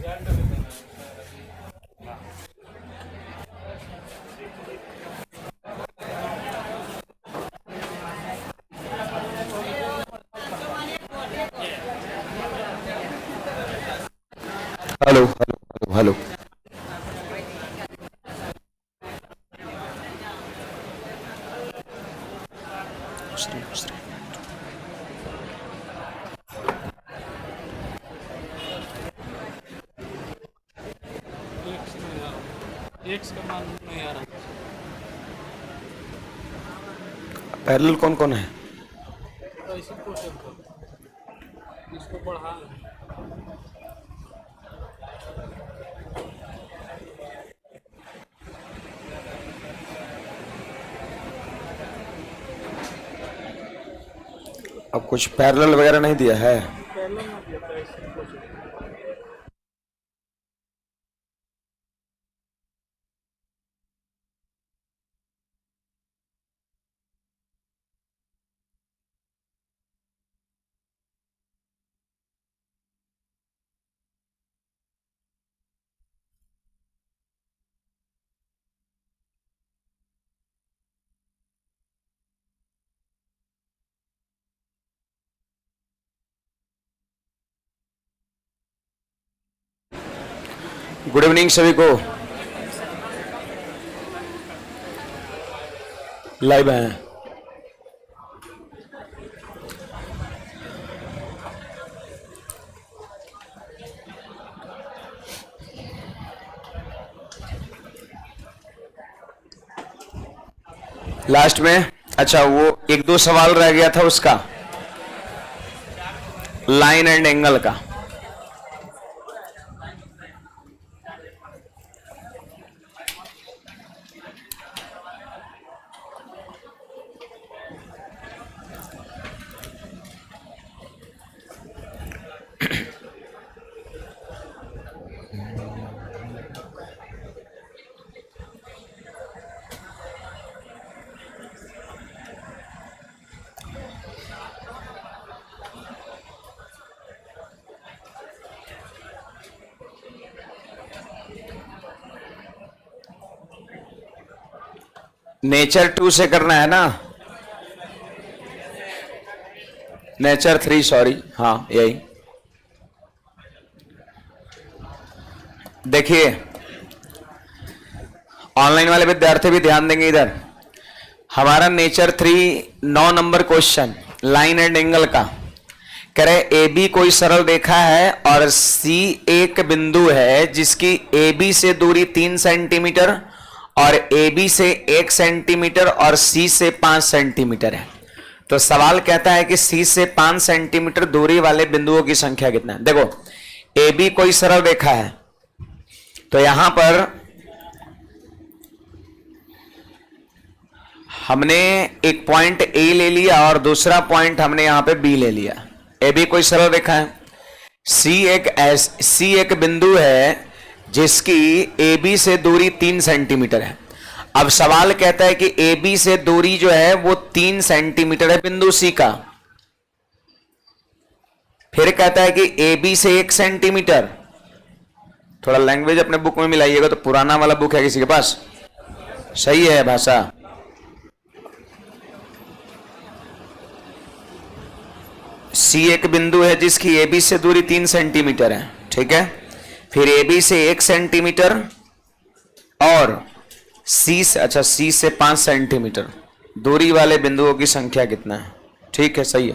Hello hello hello hello. X का मान नहीं आ रहा। पैरेलल कौन कौन है? तो इसी क्वेश्चन को इसको बढ़ा अब कुछ पैरेलल वगैरह नहीं दिया है? पहले ना दिया था इसी क्वेश्चन। गुड इवनिंग सभी को। लाइव हैं। लास्ट में अच्छा वो एक दो सवाल रह गया था उसका, लाइन एंड एंगल का। नेचर 2 से करना है ना? नेचर 3 सॉरी, हाँ यही। देखिए ऑनलाइन वाले विद्यार्थी भी ध्यान देंगे इधर। हमारा nature 3 9 number question line and angle का कह रहे ए बी कोई सरल रेखा है और सी एक बिंदु है जिसकी ए बी से दूरी 3 सेंटीमीटर और ए बी से 1 सेंटीमीटर और सी से 5 सेंटीमीटर है। तो सवाल कहता है कि सी से 5 सेंटीमीटर दूरी वाले बिंदुओं की संख्या कितना है। देखो ए बी कोई सरल रेखा है, तो यहां पर हमने एक पॉइंट ए ले लिया और दूसरा पॉइंट हमने यहां पे बी ले लिया। ए बी कोई सरल रेखा है, सी एक बिंदु है जिसकी ए बी से दूरी 3 सेंटीमीटर है। अब सवाल कहता है कि ए बी से दूरी जो है वो 3 सेंटीमीटर है बिंदु सी का। फिर कहता है कि ए बी से 1 सेंटीमीटर। थोड़ा लैंग्वेज अपने बुक में मिलाइएगा, तो पुराना वाला बुक है किसी के पास? सही है भाषा। सी एक बिंदु है जिसकी ए बी से दूरी 3 सेंटीमीटर है, ठीक है। फिर ए बी से 1 सेंटीमीटर और सी से, अच्छा सी से 5 सेंटीमीटर दूरी वाले बिंदुओं की संख्या कितना है? ठीक है, सही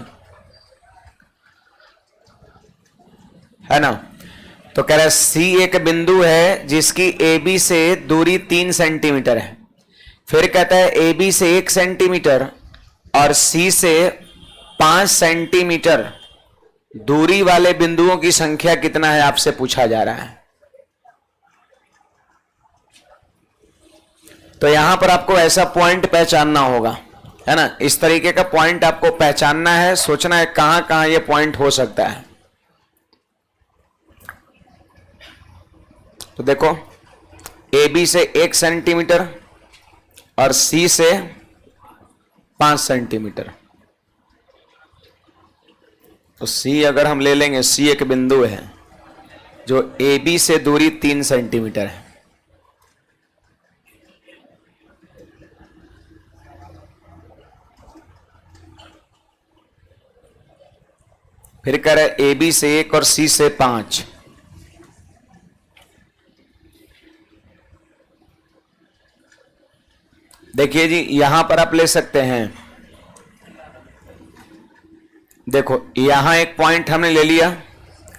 है ना। तो कह रहा है सी एक बिंदु है जिसकी ए बी से दूरी 3 सेंटीमीटर है। फिर कहता है ए बी से 1 सेंटीमीटर और सी से 5 सेंटीमीटर दूरी वाले बिंदुओं की संख्या कितना है आपसे पूछा जा रहा है। तो यहां पर आपको ऐसा पॉइंट पहचानना होगा, है ना। इस तरीके का पॉइंट आपको पहचानना है, सोचना है कहां कहां यह पॉइंट हो सकता है। तो देखो ए बी से 1 सेंटीमीटर और सी से 5 सेंटीमीटर। तो सी अगर हम ले लेंगे, सी एक बिंदु है, जो ए बी से दूरी 3 सेंटीमीटर है। फिर कह रहे ए बी से 1 और सी से 5। देखिए जी, यहां पर आप ले सकते हैं, देखो यहां एक पॉइंट हमने ले लिया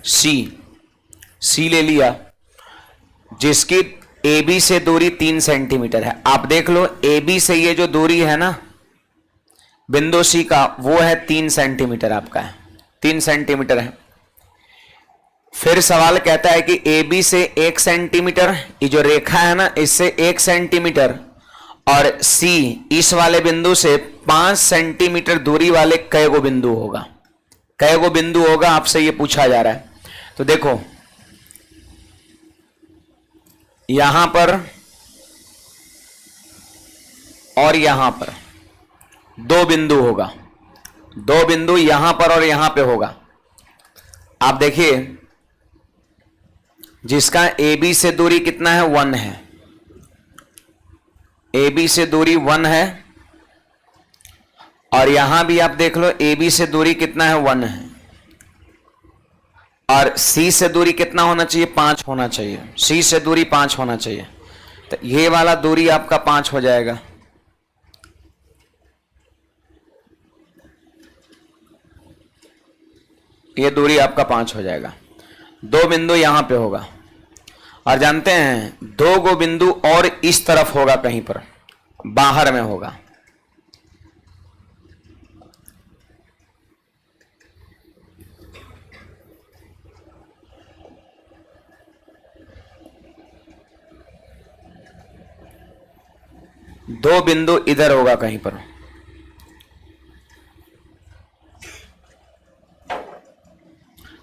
सी ले लिया, जिसकी ए बी से दूरी 3 सेंटीमीटर है। आप देख लो ए बी से ये जो दूरी है ना बिंदु सी का, वो है 3 सेंटीमीटर, आपका है 3 सेंटीमीटर है। फिर सवाल कहता है कि ए बी से 1 सेंटीमीटर, ये जो रेखा है ना इससे 1 सेंटीमीटर, और सी इस वाले बिंदु से 5 सेंटीमीटर दूरी वाले कै गो बिंदु होगा, कै गो बिंदु होगा, आपसे ये पूछा जा रहा है। तो देखो यहां पर और यहां पर 2 बिंदु होगा, 2 बिंदु यहां पर और यहां पे होगा। आप देखिए जिसका ए बी से दूरी कितना है 1 है, ए बी से दूरी 1 है, और यहां भी आप देख लो ए बी से दूरी कितना है 1 है, और सी से दूरी कितना होना चाहिए 5 होना चाहिए, सी से दूरी 5 होना चाहिए। तो ये वाला दूरी आपका 5 हो जाएगा। ये दूरी आपका 5 हो जाएगा। 2 बिंदु यहां पे होगा, और जानते हैं 2 गो बिंदु और इस तरफ होगा, कहीं पर बाहर में होगा। दो बिंदु इधर होगा कहीं पर,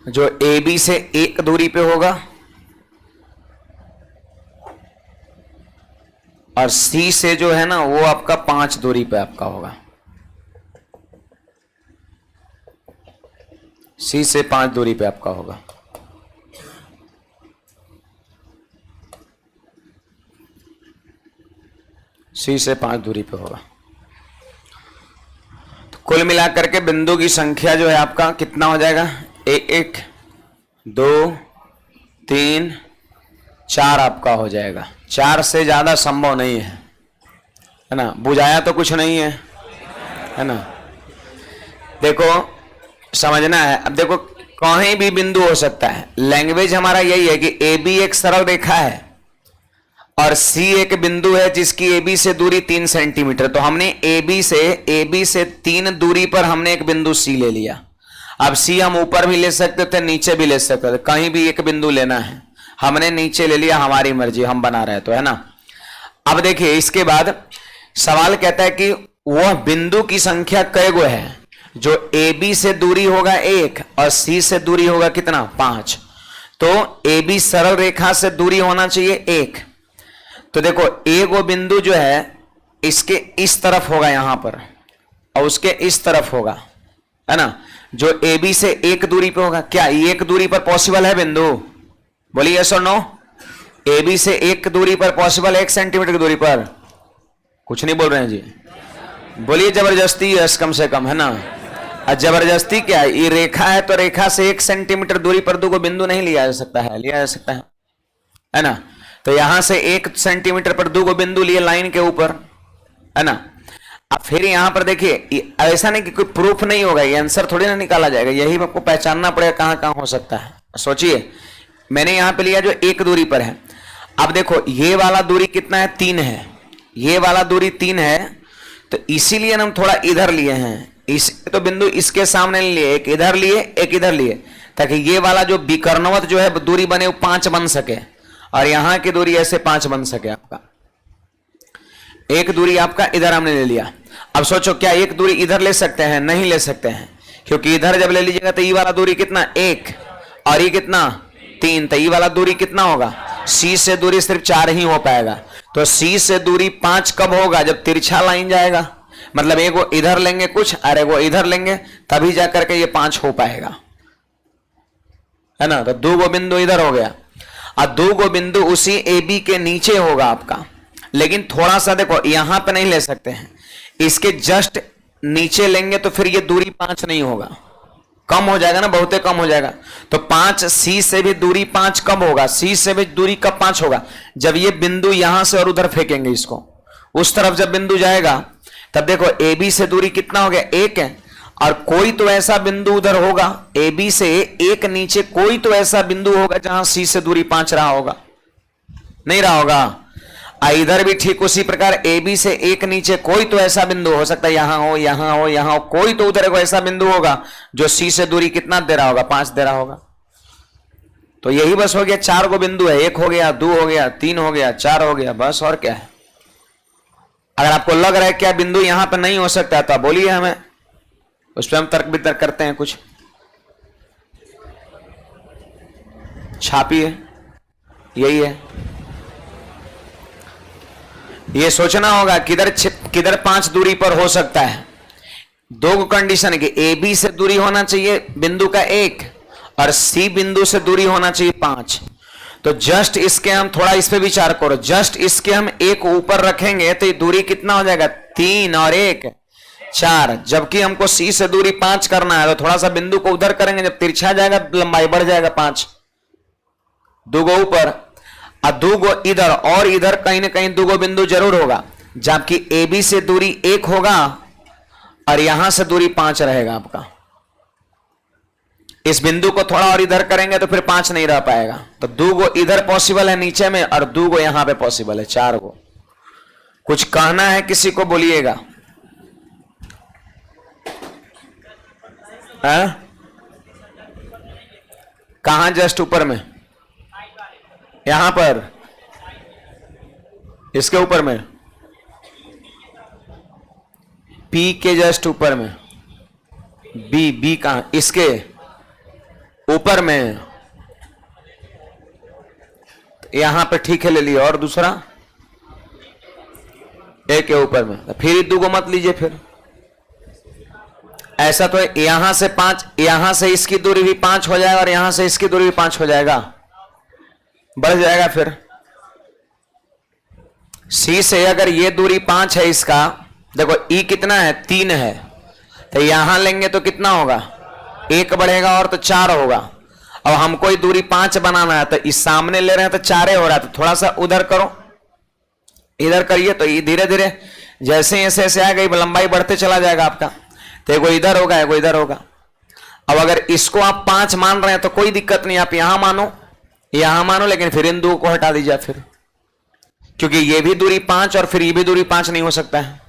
जो ए बी से 1 दूरी पे होगा, और सी से जो है ना वो आपका 5 दूरी पे आपका होगा, सी से 5 दूरी पे आपका होगा। सी से 5 दूरी पे होगा। तो कुल मिलाकर के बिंदु की संख्या जो है आपका कितना हो जाएगा, 1 2 3 4 आपका हो जाएगा। 4 से ज्यादा संभव नहीं है ना, बुझाया तो कुछ नहीं है ना। देखो समझना है, अब देखो कहीं भी बिंदु हो सकता है। लैंग्वेज हमारा यही है कि ए बी एक सरल रेखा है और सी एक बिंदु है जिसकी ए बी से दूरी 3 सेंटीमीटर। तो हमने ए बी से 3 दूरी पर हमने एक बिंदु सी ले लिया। अब सी हम ऊपर भी ले सकते थे, नीचे भी ले सकते थे, कहीं भी एक बिंदु लेना है। हमने नीचे ले लिया, हमारी मर्जी, हम बना रहे तो है ना। अब देखिए इसके बाद सवाल कहता है कि वह बिंदु की संख्या कै गो है, जो ए बी से दूरी होगा 1 और सी से दूरी होगा कितना 5। तो ए बी सरल रेखा से दूरी होना चाहिए 1। तो देखो ए गो बिंदु जो है इसके इस तरफ होगा यहां पर, और उसके इस तरफ होगा, है ना, जो ए बी से 1 दूरी पे होगा। क्या 1 दूरी पर पॉसिबल है बिंदु? बोलिए यस और नो। ए बी से 1 दूरी पर पॉसिबल, 1 सेंटीमीटर की दूरी पर? कुछ नहीं बोल रहे हैं जी, बोलिए जबरदस्ती यस कम से कम, है ना। और जबरदस्ती क्या है, ये रेखा है तो रेखा से 1 सेंटीमीटर दूरी पर 2 बिंदु नहीं लिया जा सकता है, लिया जा सकता है ना। तो यहां से 1 सेंटीमीटर पर 2 बिंदु लिए लाइन के ऊपर, है ना। अब फिर यहां पर देखिए ऐसा नहीं कि कोई प्रूफ नहीं होगा, ये आंसर थोड़ी ना निकाला जाएगा, यही आपको पहचानना पड़ेगा कहां कहां हो सकता है। सोचिए मैंने यहां पे लिया जो 1 दूरी पर है। अब देखो ये वाला दूरी कितना है 3 है, ये वाला दूरी 3 है, तो इसीलिए हम थोड़ा इधर लिए हैं। इस तो बिंदु इसके सामने लिए, एक इधर लिए एक इधर लिए, ताकि ये वाला जो विकर्णवत जो है दूरी बने वो 5 बन सके, और यहां की दूरी ऐसे 5 बन सके। आपका 1 दूरी आपका इधर हमने ले लिया। अब सोचो क्या 1 दूरी इधर ले सकते हैं? नहीं ले सकते हैं, क्योंकि इधर जब ले लीजिएगा तो ये वाला दूरी कितना 1 और ये कितना 3, तो ये वाला दूरी कितना होगा? सी से दूरी सिर्फ 4 ही हो पाएगा। तो सी से दूरी 5 कब होगा? जब तिरछा लाइन जाएगा, मतलब एक वो इधर लेंगे कुछ और एक वो इधर लेंगे, तभी जाकर के ये 5 हो पाएगा। है ना। तो दो गो बिंदु इधर हो गया, और दो गो बिंदु उसी ए बी के नीचे होगा आपका। लेकिन थोड़ा सा देखो, यहां पे नहीं ले सकते हैं, इसके जस्ट नीचे लेंगे तो फिर ये दूरी 5 नहीं होगा, कम हो जाएगा ना, बहुते कम हो जाएगा। तो 5 सी से भी दूरी 5 कब होगा, सी से भी दूरी कब 5 होगा, जब ये बिंदु यहां से और उधर फेंकेंगे इसको, उस तरफ जब बिंदु जाएगा तब देखो ए बी से दूरी कितना हो गया, 1 है। और कोई तो ऐसा बिंदु उधर होगा, ए बी से 1 नीचे कोई तो ऐसा बिंदु होगा जहां सी से दूरी 5 रहा होगा, नहीं रहा होगा। इधर भी ठीक उसी प्रकार ए बी से 1 नीचे कोई तो ऐसा बिंदु हो सकता है, यहां हो, यहां हो, यहां हो, कोई तो उधर को ऐसा बिंदु होगा जो सी से दूरी कितना दे रहा होगा, 5 दे रहा होगा। तो यही बस हो गया, 4 गो बिंदु है, 1 हो गया, 2 हो गया, 3 हो गया, 4 हो गया, बस और क्या है। अगर आपको लग रहा है क्या बिंदु यहां पर नहीं हो सकता तो बोलिए हमें, उस पर हम तर्क वितर्क करते हैं, कुछ छापिए। यही है, ये सोचना होगा किधर 5 दूरी पर हो सकता है। दो कंडीशन है कि ए बी से दूरी होना चाहिए बिंदु का 1 और सी बिंदु से दूरी होना चाहिए 5। तो जस्ट इसके हम थोड़ा इस पे विचार करो, जस्ट इसके हम 1 ऊपर रखेंगे तो ये दूरी कितना हो जाएगा, 3 और 1 4। जबकि हमको सी से दूरी 5 करना है, तो थोड़ा सा बिंदु को उधर करेंगे, जब तिरछा जाएगा लंबाई बढ़ जाएगा 5। 2 गो ऊपर और 2 गो इधर, और इधर कहीं ना कहीं 2 गो बिंदु जरूर होगा, जबकि ए बी से दूरी 1 होगा और यहां से दूरी 5 रहेगा आपका। इस बिंदु को थोड़ा और इधर करेंगे तो फिर 5 नहीं रह पाएगा। तो 2 गो इधर पॉसिबल है नीचे में, और 2 गो यहां पे पॉसिबल है, 4 गो। कुछ कहना है किसी को, बोलिएगा। कहां, जस्ट ऊपर में, यहां पर, इसके ऊपर में, पी के जस्ट ऊपर में, बी कहां, इसके ऊपर में, यहां पे ठीक है, ले लिया। और दूसरा ए के ऊपर में, फिर 2 गो मत लीजिए फिर। ऐसा तो यहां से 5, यहां से इसकी दूरी भी 5 हो जाएगा और यहां से इसकी दूरी भी 5 हो जाएगा, बढ़ जाएगा। फिर सी से अगर ये दूरी 5 है इसका, देखो ई कितना है, 3 है, तो यहां लेंगे तो कितना होगा, 1 बढ़ेगा और तो 4 होगा। अब हमको ये दूरी 5 बनाना है, तो इस सामने ले रहे हैं तो 4 हो रहा है, तो थोड़ा सा उधर करो, इधर करिए, तो ये धीरे धीरे जैसे ऐसे ऐसे आएगा, लंबाई बढ़ते चला जाएगा आपका। तो एगो इधर होगा, एगो इधर होगा। अब अगर इसको आप 5 मान रहे हैं तो कोई दिक्कत नहीं, आप यहां मानो, लेकिन फिर इन 2 को हटा दीजिए फिर, क्योंकि ये भी दूरी 5 और फिर ये भी दूरी 5 नहीं हो सकता है।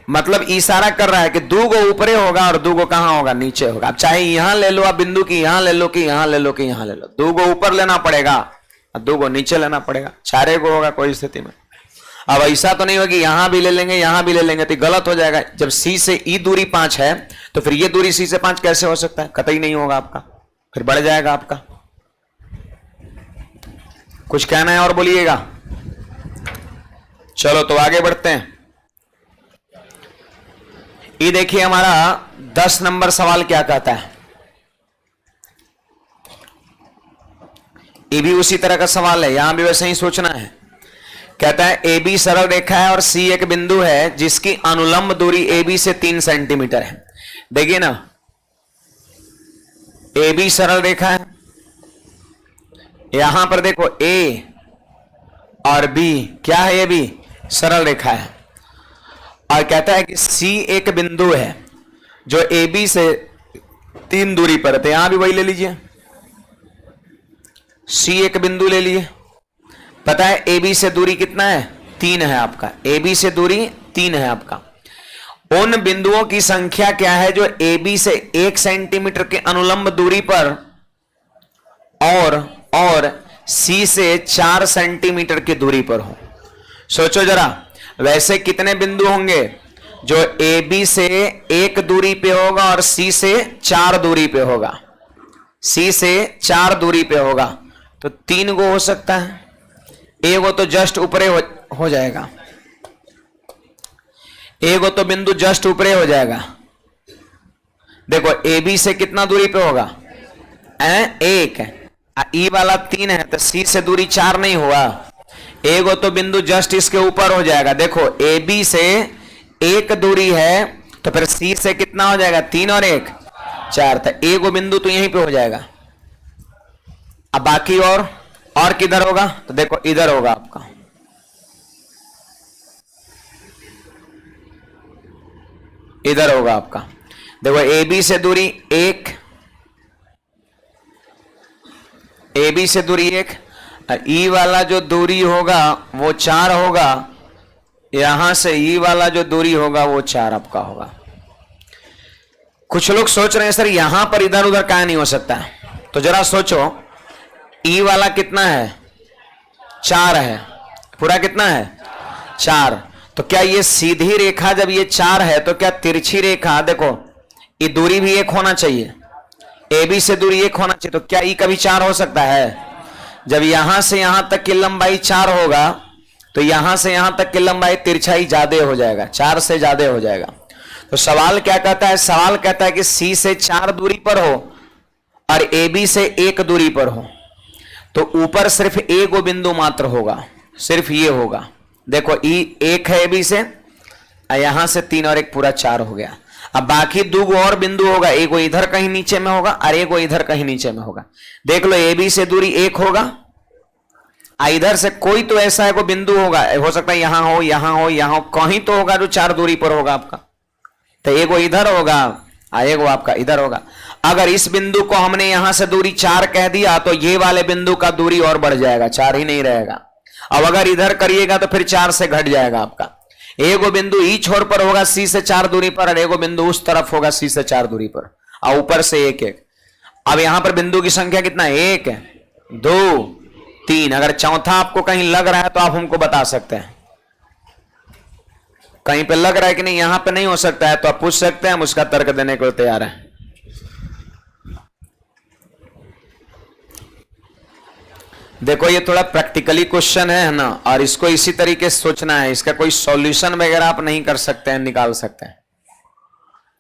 मतलब इशारा कर रहा है कि 2 गो ऊपरे होगा और 2 गो कहां होगा, नीचे होगा। अब चाहे यहां ले लो आप बिंदु की, यहां ले लो कि यहां ले लो कि यहां ले लो, 2 गो ऊपर लेना पड़ेगा और 2 गो नीचे लेना पड़ेगा, 4 गो होगा कोई स्थिति में। अब ऐसा तो नहीं होगा कि यहां भी ले लेंगे यहां भी ले लेंगे, तो गलत हो जाएगा। जब सी से ई दूरी 5 है तो फिर ये दूरी सी से 5 कैसे हो सकता है, कतई नहीं होगा आपका, फिर बढ़ जाएगा आपका। कुछ कहना है और बोलिएगा। चलो तो आगे बढ़ते हैं। ये देखिए हमारा 10 नंबर सवाल क्या कहता है। ये भी उसी तरह का सवाल है, यहां भी वैसे ही सोचना है। कहता है ए बी सरल रेखा है और सी एक बिंदु है जिसकी अनुलंब दूरी ए बी से 3 सेंटीमीटर है। देखिए ना, ए बी सरल रेखा है, यहां पर देखो ए और बी क्या है, ये भी सरल रेखा है। और कहता है कि सी एक बिंदु है जो ए बी से 3 दूरी पर है, तो यहां भी वही ले लीजिए, सी एक बिंदु ले लिए। पता है ए बी से दूरी कितना है, 3 है आपका, ए बी से दूरी 3 है आपका। उन बिंदुओं की संख्या क्या है जो ए बी से 1 सेंटीमीटर के अनुलंब दूरी पर और सी से 4 सेंटीमीटर की दूरी पर हो। सोचो जरा, वैसे कितने बिंदु होंगे जो ए बी से 1 दूरी पे होगा और सी से 4 दूरी पे होगा, सी से 4 दूरी पे होगा, तो 3 गो हो सकता है, एगो तो जस्ट ऊपरे हो जाएगा, एगो तो बिंदु जस्ट ऊपरे हो जाएगा। देखो ए बी से कितना दूरी पे होगा, एक ई वाला 3 है तो सी से दूरी 4 नहीं हुआ, एगो तो बिंदु जस्ट इसके ऊपर हो जाएगा। देखो ए बी से 1 दूरी है तो फिर सी से कितना हो जाएगा, 3 और 1 4, तो एगो बिंदु तो यहीं पे हो जाएगा। अब बाकी और किधर होगा, तो देखो इधर होगा आपका, इधर होगा आपका। देखो ए बी से दूरी 1, ए बी से दूरी 1, ई वाला जो दूरी होगा वो 4 होगा, यहां से ई वाला जो दूरी होगा वो 4 आपका होगा। कुछ लोग सोच रहे हैं सर यहां पर इधर उधर क्या नहीं हो सकता है, तो जरा सोचो ई वाला कितना है, 4 है, पूरा कितना है 4, तो क्या ये सीधी रेखा जब ये 4 है तो क्या तिरछी रेखा, देखो ये दूरी भी 1 होना चाहिए, ए बी से दूरी 1 होना चाहिए, तो क्या ई कभी 4 हो सकता है। जब यहां से यहां तक की लंबाई 4 होगा तो यहां से यहां तक की लंबाई तिरछाई ज्यादा हो जाएगा, 4 से ज्यादा हो जाएगा। तो सवाल क्या कहता है, सवाल कहता है कि सी से 4 दूरी पर हो और ए बी से 1 दूरी पर हो, तो ऊपर सिर्फ एक बिंदु मात्र होगा, सिर्फ ये होगा। देखो ई 1 है ए बी से, यहां से 3 और 1 पूरा 4 हो गया। अब बाकी 2 और बिंदु होगा, एक इधर कहीं नीचे में होगा और एक इधर कहीं नीचे में होगा। देख लो ए बी से दूरी 1 होगा, इधर से कोई तो ऐसा है कोई बिंदु होगा, हो सकता है यहां हो यहां हो यहां हो, कहीं तो होगा जो 4 दूरी पर होगा आपका, तो एक इधर होगा एक आपका इधर होगा। अगर इस बिंदु को हमने यहां से दूरी 4 कह दिया तो ये वाले बिंदु का दूरी और बढ़ जाएगा, 4 ही नहीं रहेगा। अब अगर इधर करिएगा तो फिर 4 से घट जाएगा आपका। एगो बिंदु ई छोर पर होगा सी से 4 दूरी पर और एगो बिंदु उस तरफ होगा सी से 4 दूरी पर, और ऊपर से 1 1। अब यहां पर बिंदु की संख्या कितना है, 1 2 3। अगर चौथा आपको कहीं लग रहा है तो आप हमको बता सकते हैं, कहीं पे लग रहा है कि नहीं यहां पे नहीं हो सकता है तो आप पूछ सकते हैं, हम उसका तर्क देने को तैयार हैं। देखो ये थोड़ा प्रैक्टिकली क्वेश्चन है ना, और इसको इसी तरीके से सोचना है, इसका कोई सॉल्यूशन वगैरह आप नहीं कर सकते हैं, निकाल सकते हैं।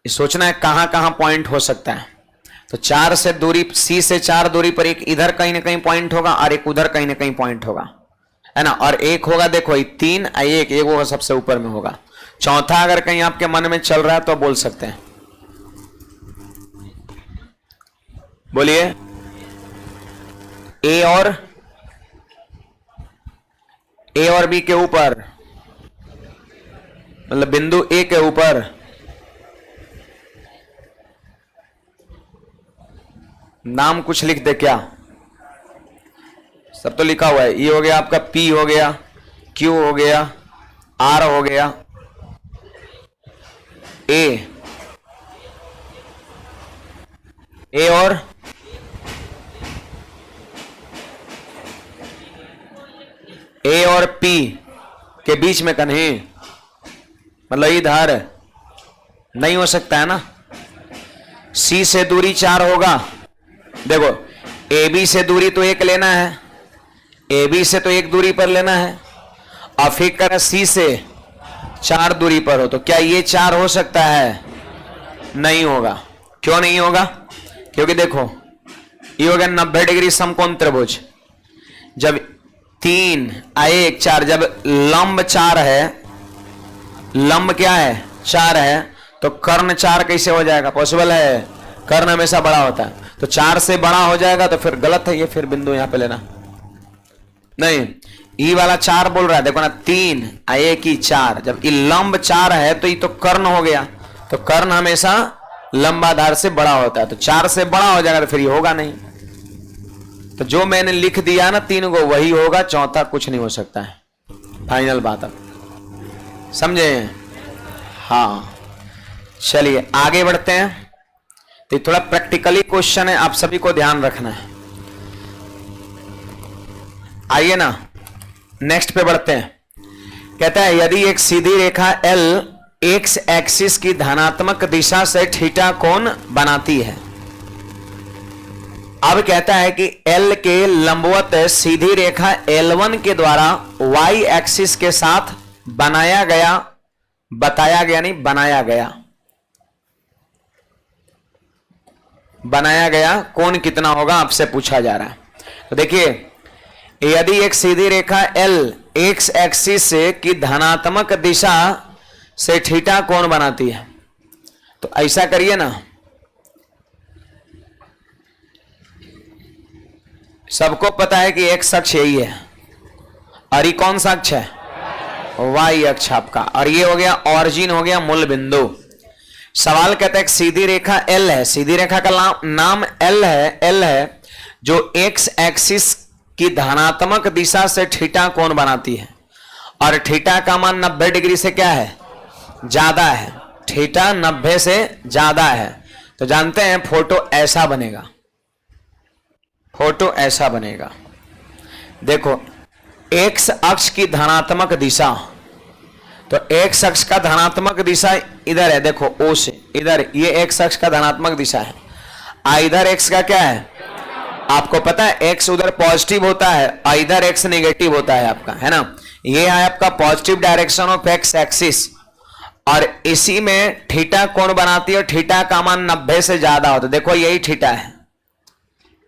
ये सोचना है कहां कहां पॉइंट हो सकता है। तो 4 से दूरी, सी से 4 दूरी पर एक इधर कहीं ना कहीं पॉइंट होगा और एक उधर कहीं ना कहीं पॉइंट होगा, है ना। और एक होगा देखो 3 एक होगा सबसे ऊपर में होगा। चौथा अगर कहीं आपके मन में चल रहा है तो बोल सकते हैं, बोलिए। ए और बी के ऊपर, मतलब बिंदु ए के ऊपर नाम कुछ लिख दे, क्या सब तो लिखा हुआ है। ये हो गया आपका पी हो गया, क्यू हो गया, आर हो गया, ए और पी के बीच में कहीं, मतलब इधर नहीं हो सकता है ना। सी से दूरी 4 होगा, देखो ए बी से दूरी तो 1 लेना है, ए बी से तो 1 दूरी पर लेना है, और फिर कर सी से 4 दूरी पर हो, तो क्या ये 4 हो सकता है, नहीं होगा। क्यों नहीं होगा, क्योंकि देखो ये हो गया 90 डिग्री समकोण त्रिभुज। जब 3 1 4, जब लंब 4 है, लंब क्या है 4 है, तो कर्ण 4 कैसे हो जाएगा, पॉसिबल है, कर्ण हमेशा बड़ा होता है, तो 4 से बड़ा हो जाएगा तो फिर गलत है ये, फिर बिंदु यहां पे लेना नहीं। ई वाला 4 बोल रहा है, देखो ना 3 1 4, जब ये लंब 4 है तो ये तो कर्ण हो गया, तो कर्ण हमेशा लंबाधार से बड़ा होता है, तो 4 से बड़ा हो जाएगा तो फिर ये होगा नहीं। तो जो मैंने लिख दिया ना 3 को वही होगा, चौथा कुछ नहीं हो सकता है, फाइनल बात। अब समझे, हाँ चलिए आगे बढ़ते हैं। तो थोड़ा प्रैक्टिकली क्वेश्चन है, आप सभी को ध्यान रखना है। आइए ना नेक्स्ट पे बढ़ते हैं। कहता है यदि एक सीधी रेखा L एक्स एक्सिस की धनात्मक दिशा से थीटा कोण बनाती है। अब कहता है कि L के लंबवत सीधी रेखा L1 के द्वारा y एक्सिस के साथ बनाया गया बनाया गया कोण कितना होगा आपसे पूछा जा रहा है। तो देखिए, यदि एक सीधी रेखा L एक्स एक्सिस से की धनात्मक दिशा से थीटा कोण बनाती है, तो ऐसा करिए ना, सबको पता है कि एक्स अक्ष यही है और ये कौन सा अक्ष है, वाई अक्ष आपका, और ये हो गया ऑरिजिन, हो गया मूल बिंदु। सवाल कहता है सीधी रेखा L है, सीधी रेखा का नाम L है जो एक्स एक्सिस की धनात्मक दिशा से थीटा कोण बनाती है, और थीटा का मान 90 डिग्री से क्या है, ज्यादा है, थीटा 90 से ज्यादा है। तो जानते हैं फोटो ऐसा बनेगा, फोटो ऐसा बनेगा। देखो, एक्स अक्ष की धनात्मक दिशा, तो एक्स अक्ष का धनात्मक दिशा इधर है, देखो O से इधर, ये एक्स अक्ष का धनात्मक दिशा है। इधर एक्स का क्या है, आपको पता है एक्स उधर पॉजिटिव होता है और इधर एक्स नेगेटिव होता है आपका, है ना। ये है आपका positive direction of x axis, और इसी में थीटा कोण बनाती है, थीटा का मान 90 से ज्यादा होता है। देखो यही थीटा है,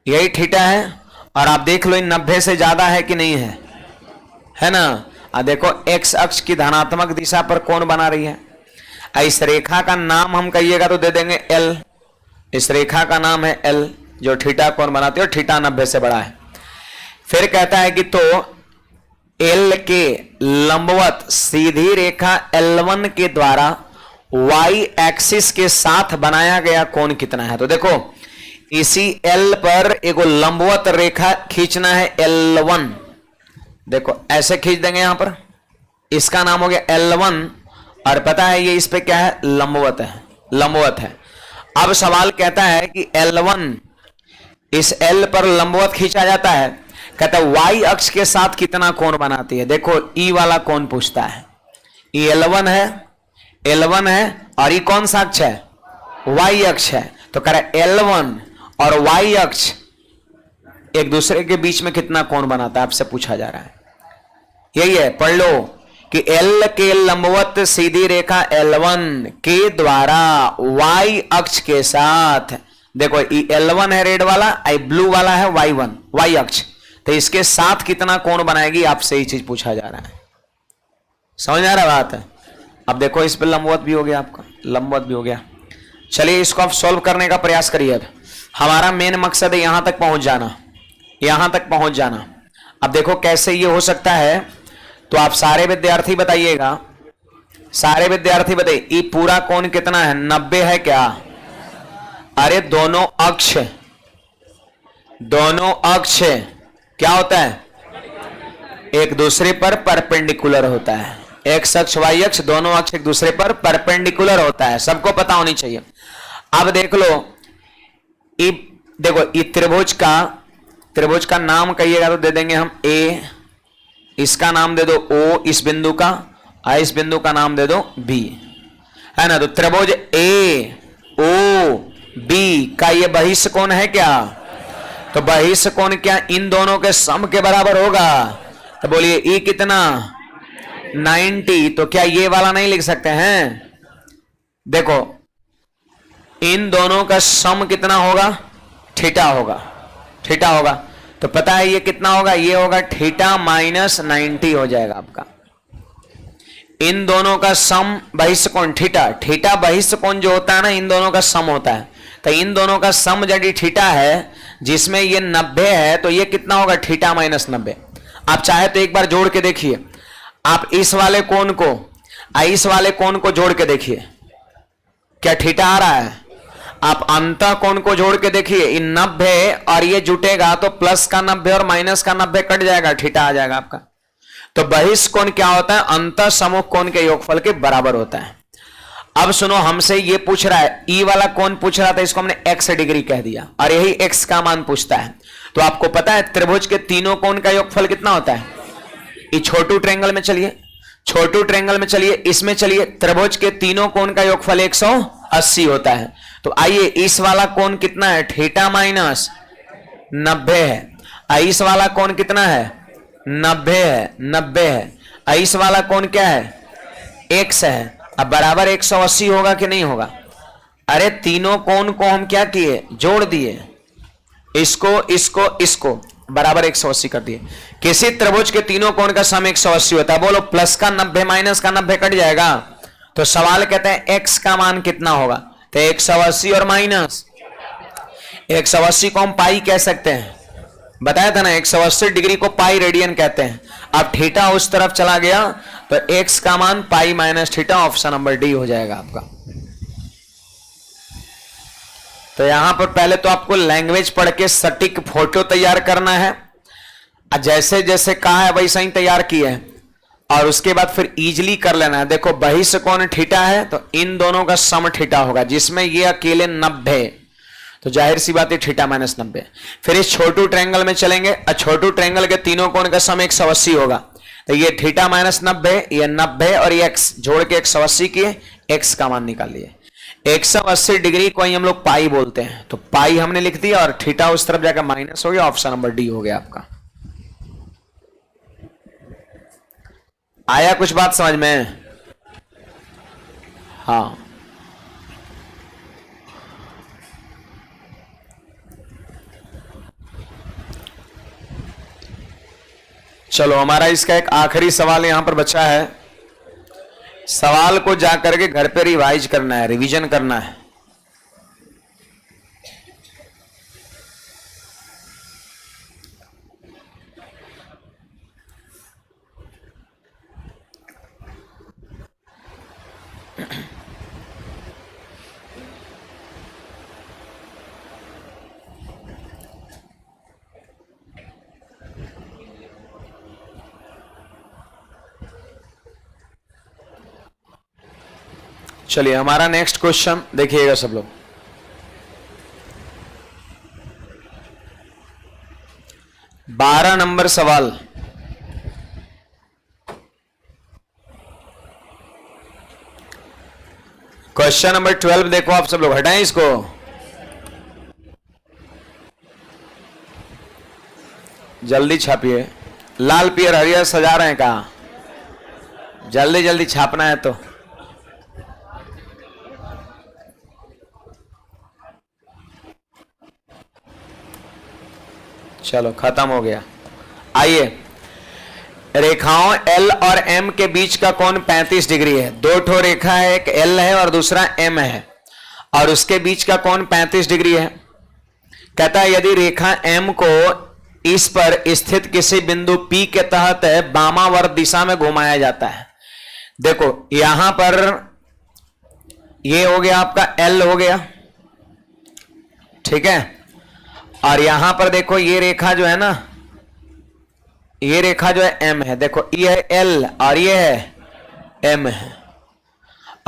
यही थीटा है, और आप देख लो 90 से ज्यादा है कि नहीं है ना। देखो एक्स अक्ष की धनात्मक दिशा पर कोण बना रही है। इस रेखा का नाम हम कहिएगा तो दे देंगे L, इस रेखा का नाम है L जो थीटा कोण बनाती है और थीटा 90 से बड़ा है। फिर कहता है कि तो L के लंबवत सीधी रेखा L1 के द्वारा y एक्सिस के साथ बनाया गया कोण कितना है। तो देखो, इसी L पर एक लंबवत रेखा खींचना है L1, देखो ऐसे खींच देंगे यहां पर, इसका नाम हो गया L1, और पता है ये इस पे क्या है, लंबवत है, लंबवत है। अब सवाल कहता है कि L1 इस L पर लंबवत खींचा जाता है, कहता है y अक्ष के साथ कितना कोण बनाती है। देखो E वाला कोण पूछता है, ये L1 है, L1 है, और ये कौन सा अक्ष है, y अक्ष है। तो कह रहा है L1 और y अक्ष एक दूसरे के बीच में कितना कोण बनाता है, आपसे पूछा जा रहा है। यही है, पढ़ लो कि L के लंबवत सीधी रेखा L1 के द्वारा y अक्ष के साथ, देखो L1 है रेड वाला, ब्लू वाला है y1, y अक्ष, तो इसके साथ कितना कोण बनाएगी, आपसे ही चीज पूछा जा रहा है। समझ आ रहा बात है। अब देखो इस पे लंबवत भी हो गया, आपका लंबवत भी हो गया। चलिए इसको आप सॉल्व करने का प्रयास करिए। अब हमारा मेन मकसद है यहां तक पहुंच जाना, यहां तक पहुंच जाना। अब देखो कैसे ये हो सकता है, तो आप सारे विद्यार्थी बताइएगा, सारे विद्यार्थी बताइए, ये पूरा कोण कितना है, 90 है क्या। अरे दोनों अक्ष क्या होता है, एक दूसरे पर परपेंडिकुलर होता है। एक्स अक्ष वाई अक्ष दोनों अक्ष एक दूसरे पर परपेंडिकुलर होता है, सबको पता होनी चाहिए। अब देख लो, देखो ये त्रिभुज का नाम कहिएगा तो दे देंगे हम A, इसका नाम दे दो O इस बिंदु का, और इस बिंदु का नाम दे दो B, है ना। तो त्रिभुज AOB का ये बहिष्ठ कोण है क्या, तो बहिष्ठ कोण क्या इन दोनों के सम के बराबर होगा। तो बोलिए E कितना, 90। तो क्या ये वाला नहीं लिख सकते हैं, देखो इन दोनों का सम कितना होगा, थीटा होगा, थीटा होगा। तो पता है ये कितना होगा, ये होगा थीटा माइनस 90 हो जाएगा आपका। इन दोनों का सम बहिष्ठ कोण थीटा, थीटा बहिष्ठ कोण जो होता है ना, इन दोनों का सम होता है। तो इन दोनों का सम यदि थीटा है, जिसमें ये 90 है, तो ये कितना होगा, थीटा माइनस 90। आप चाहे तो एक बार जोड़ के देखिए, आप इस वाले कोण को इस वाले कोण को जोड़ के देखिए, क्या थीटा आ रहा है। आप अंत कोण को जोड़ के देखिए, इन 90 और ये जुटेगा तो प्लस का 90 और माइनस का 90 कट जाएगा, थीटा आ जाएगा आपका। तो बहिष्ठ कोण क्या होता है, अंत समूह कोण के योगफल के बराबर होता है। अब सुनो, हमसे ये पूछ रहा है, ई वाला कोण पूछ रहा था, इसको हमने x डिग्री कह दिया, और यही x का मान पूछता है। तो आपको पता है त्रिभुज के तीनों कोण का योगफल कितना होता है। ये छोटू ट्रायंगल में चलिए, छोटू ट्रायंगल में चलिए, इसमें चलिए, त्रिभुज के तीनों कोण का योगफल 180 होता है। तो आइए, इस वाला कोण कितना है, थीटा माइनस 90 है। इस वाला कोण कितना है, 90 है, 90 है। इस वाला कोण क्या है, x है। अब बराबर 180 होगा कि नहीं होगा। अरे तीनों कोण को हम क्या किए, जोड़ दिए, इसको इसको इसको बराबर 180 कर दिए। किसी त्रिभुज के तीनों कोण का सम 180 होता है। बोलो प्लस का 90 माइनस का 90 कट जाएगा। तो सवाल कहता है x का मान कितना होगा, तो 180 और माइनस 180 को हम पाई कह सकते हैं, बताया था ना, 180 डिग्री को पाई रेडियन कहते हैं। अब थीटा उस तरफ चला गया तो x का मान pi minus theta, option number D हो जाएगा आपका। तो यहां पर पहले तो आपको लैंग्वेज पढ़ के सटीक फोटो तैयार करना है, जैसे जैसे कहा है वैसा ही तैयार किया है, और उसके बाद फिर इजीली कर लेना है। देखो बहिष्ठ कोण थीटा है तो इन दोनों का सम थीटा होगा, जिसमें ये अकेले 90, तो जाहिर सी बात है थीटा माइनस 90। फिर इस छोटू ट्रायंगल में चलेंगे, छोटू ट्रायंगल के तीनों कोण का सम 180 होगा, तो ये थीटा माइनस 90, ये 90 और ये x जोड़ के 180 किए, x का मान निकाल लिए। 180 डिग्री को ही हम लोग पाई बोलते हैं, तो पाई हमने लिख दिया और थीटा उस तरफ जाकर माइनस हो गया, ऑप्शन नंबर डी हो गया आपका। आया कुछ बात समझ में? हाँ, चलो हमारा इसका एक आखिरी सवाल यहां पर बचा है। सवाल को जाकर के घर पे रिवाइज करना है, रिवीजन करना है। चलिए हमारा नेक्स्ट क्वेश्चन देखिएगा सब लोग। बारह नंबर सवाल, क्वेश्चन नंबर 12 देखो आप सब लोग, हटाएं इसको। जल्दी छापिए, लाल पियर हरियर सजा रहे हैं कहा, जल्दी जल्दी छापना है तो। चलो खत्म हो गया। आइए, रेखाओं L और M के बीच का कोण 35 डिग्री है। दो ठो रेखा है, एक L है और दूसरा M है, और उसके बीच का कोण 35 डिग्री है। कहता है यदि रेखा M को इस पर स्थित किसी बिंदु P के तहत वामावर्त दिशा में घुमाया जाता है। देखो यहां पर ये हो गया आपका L हो गया, ठीक है, और यहां पर देखो ये रेखा जो है ना, ये रेखा जो है M है, देखो ये है L और ये है M है,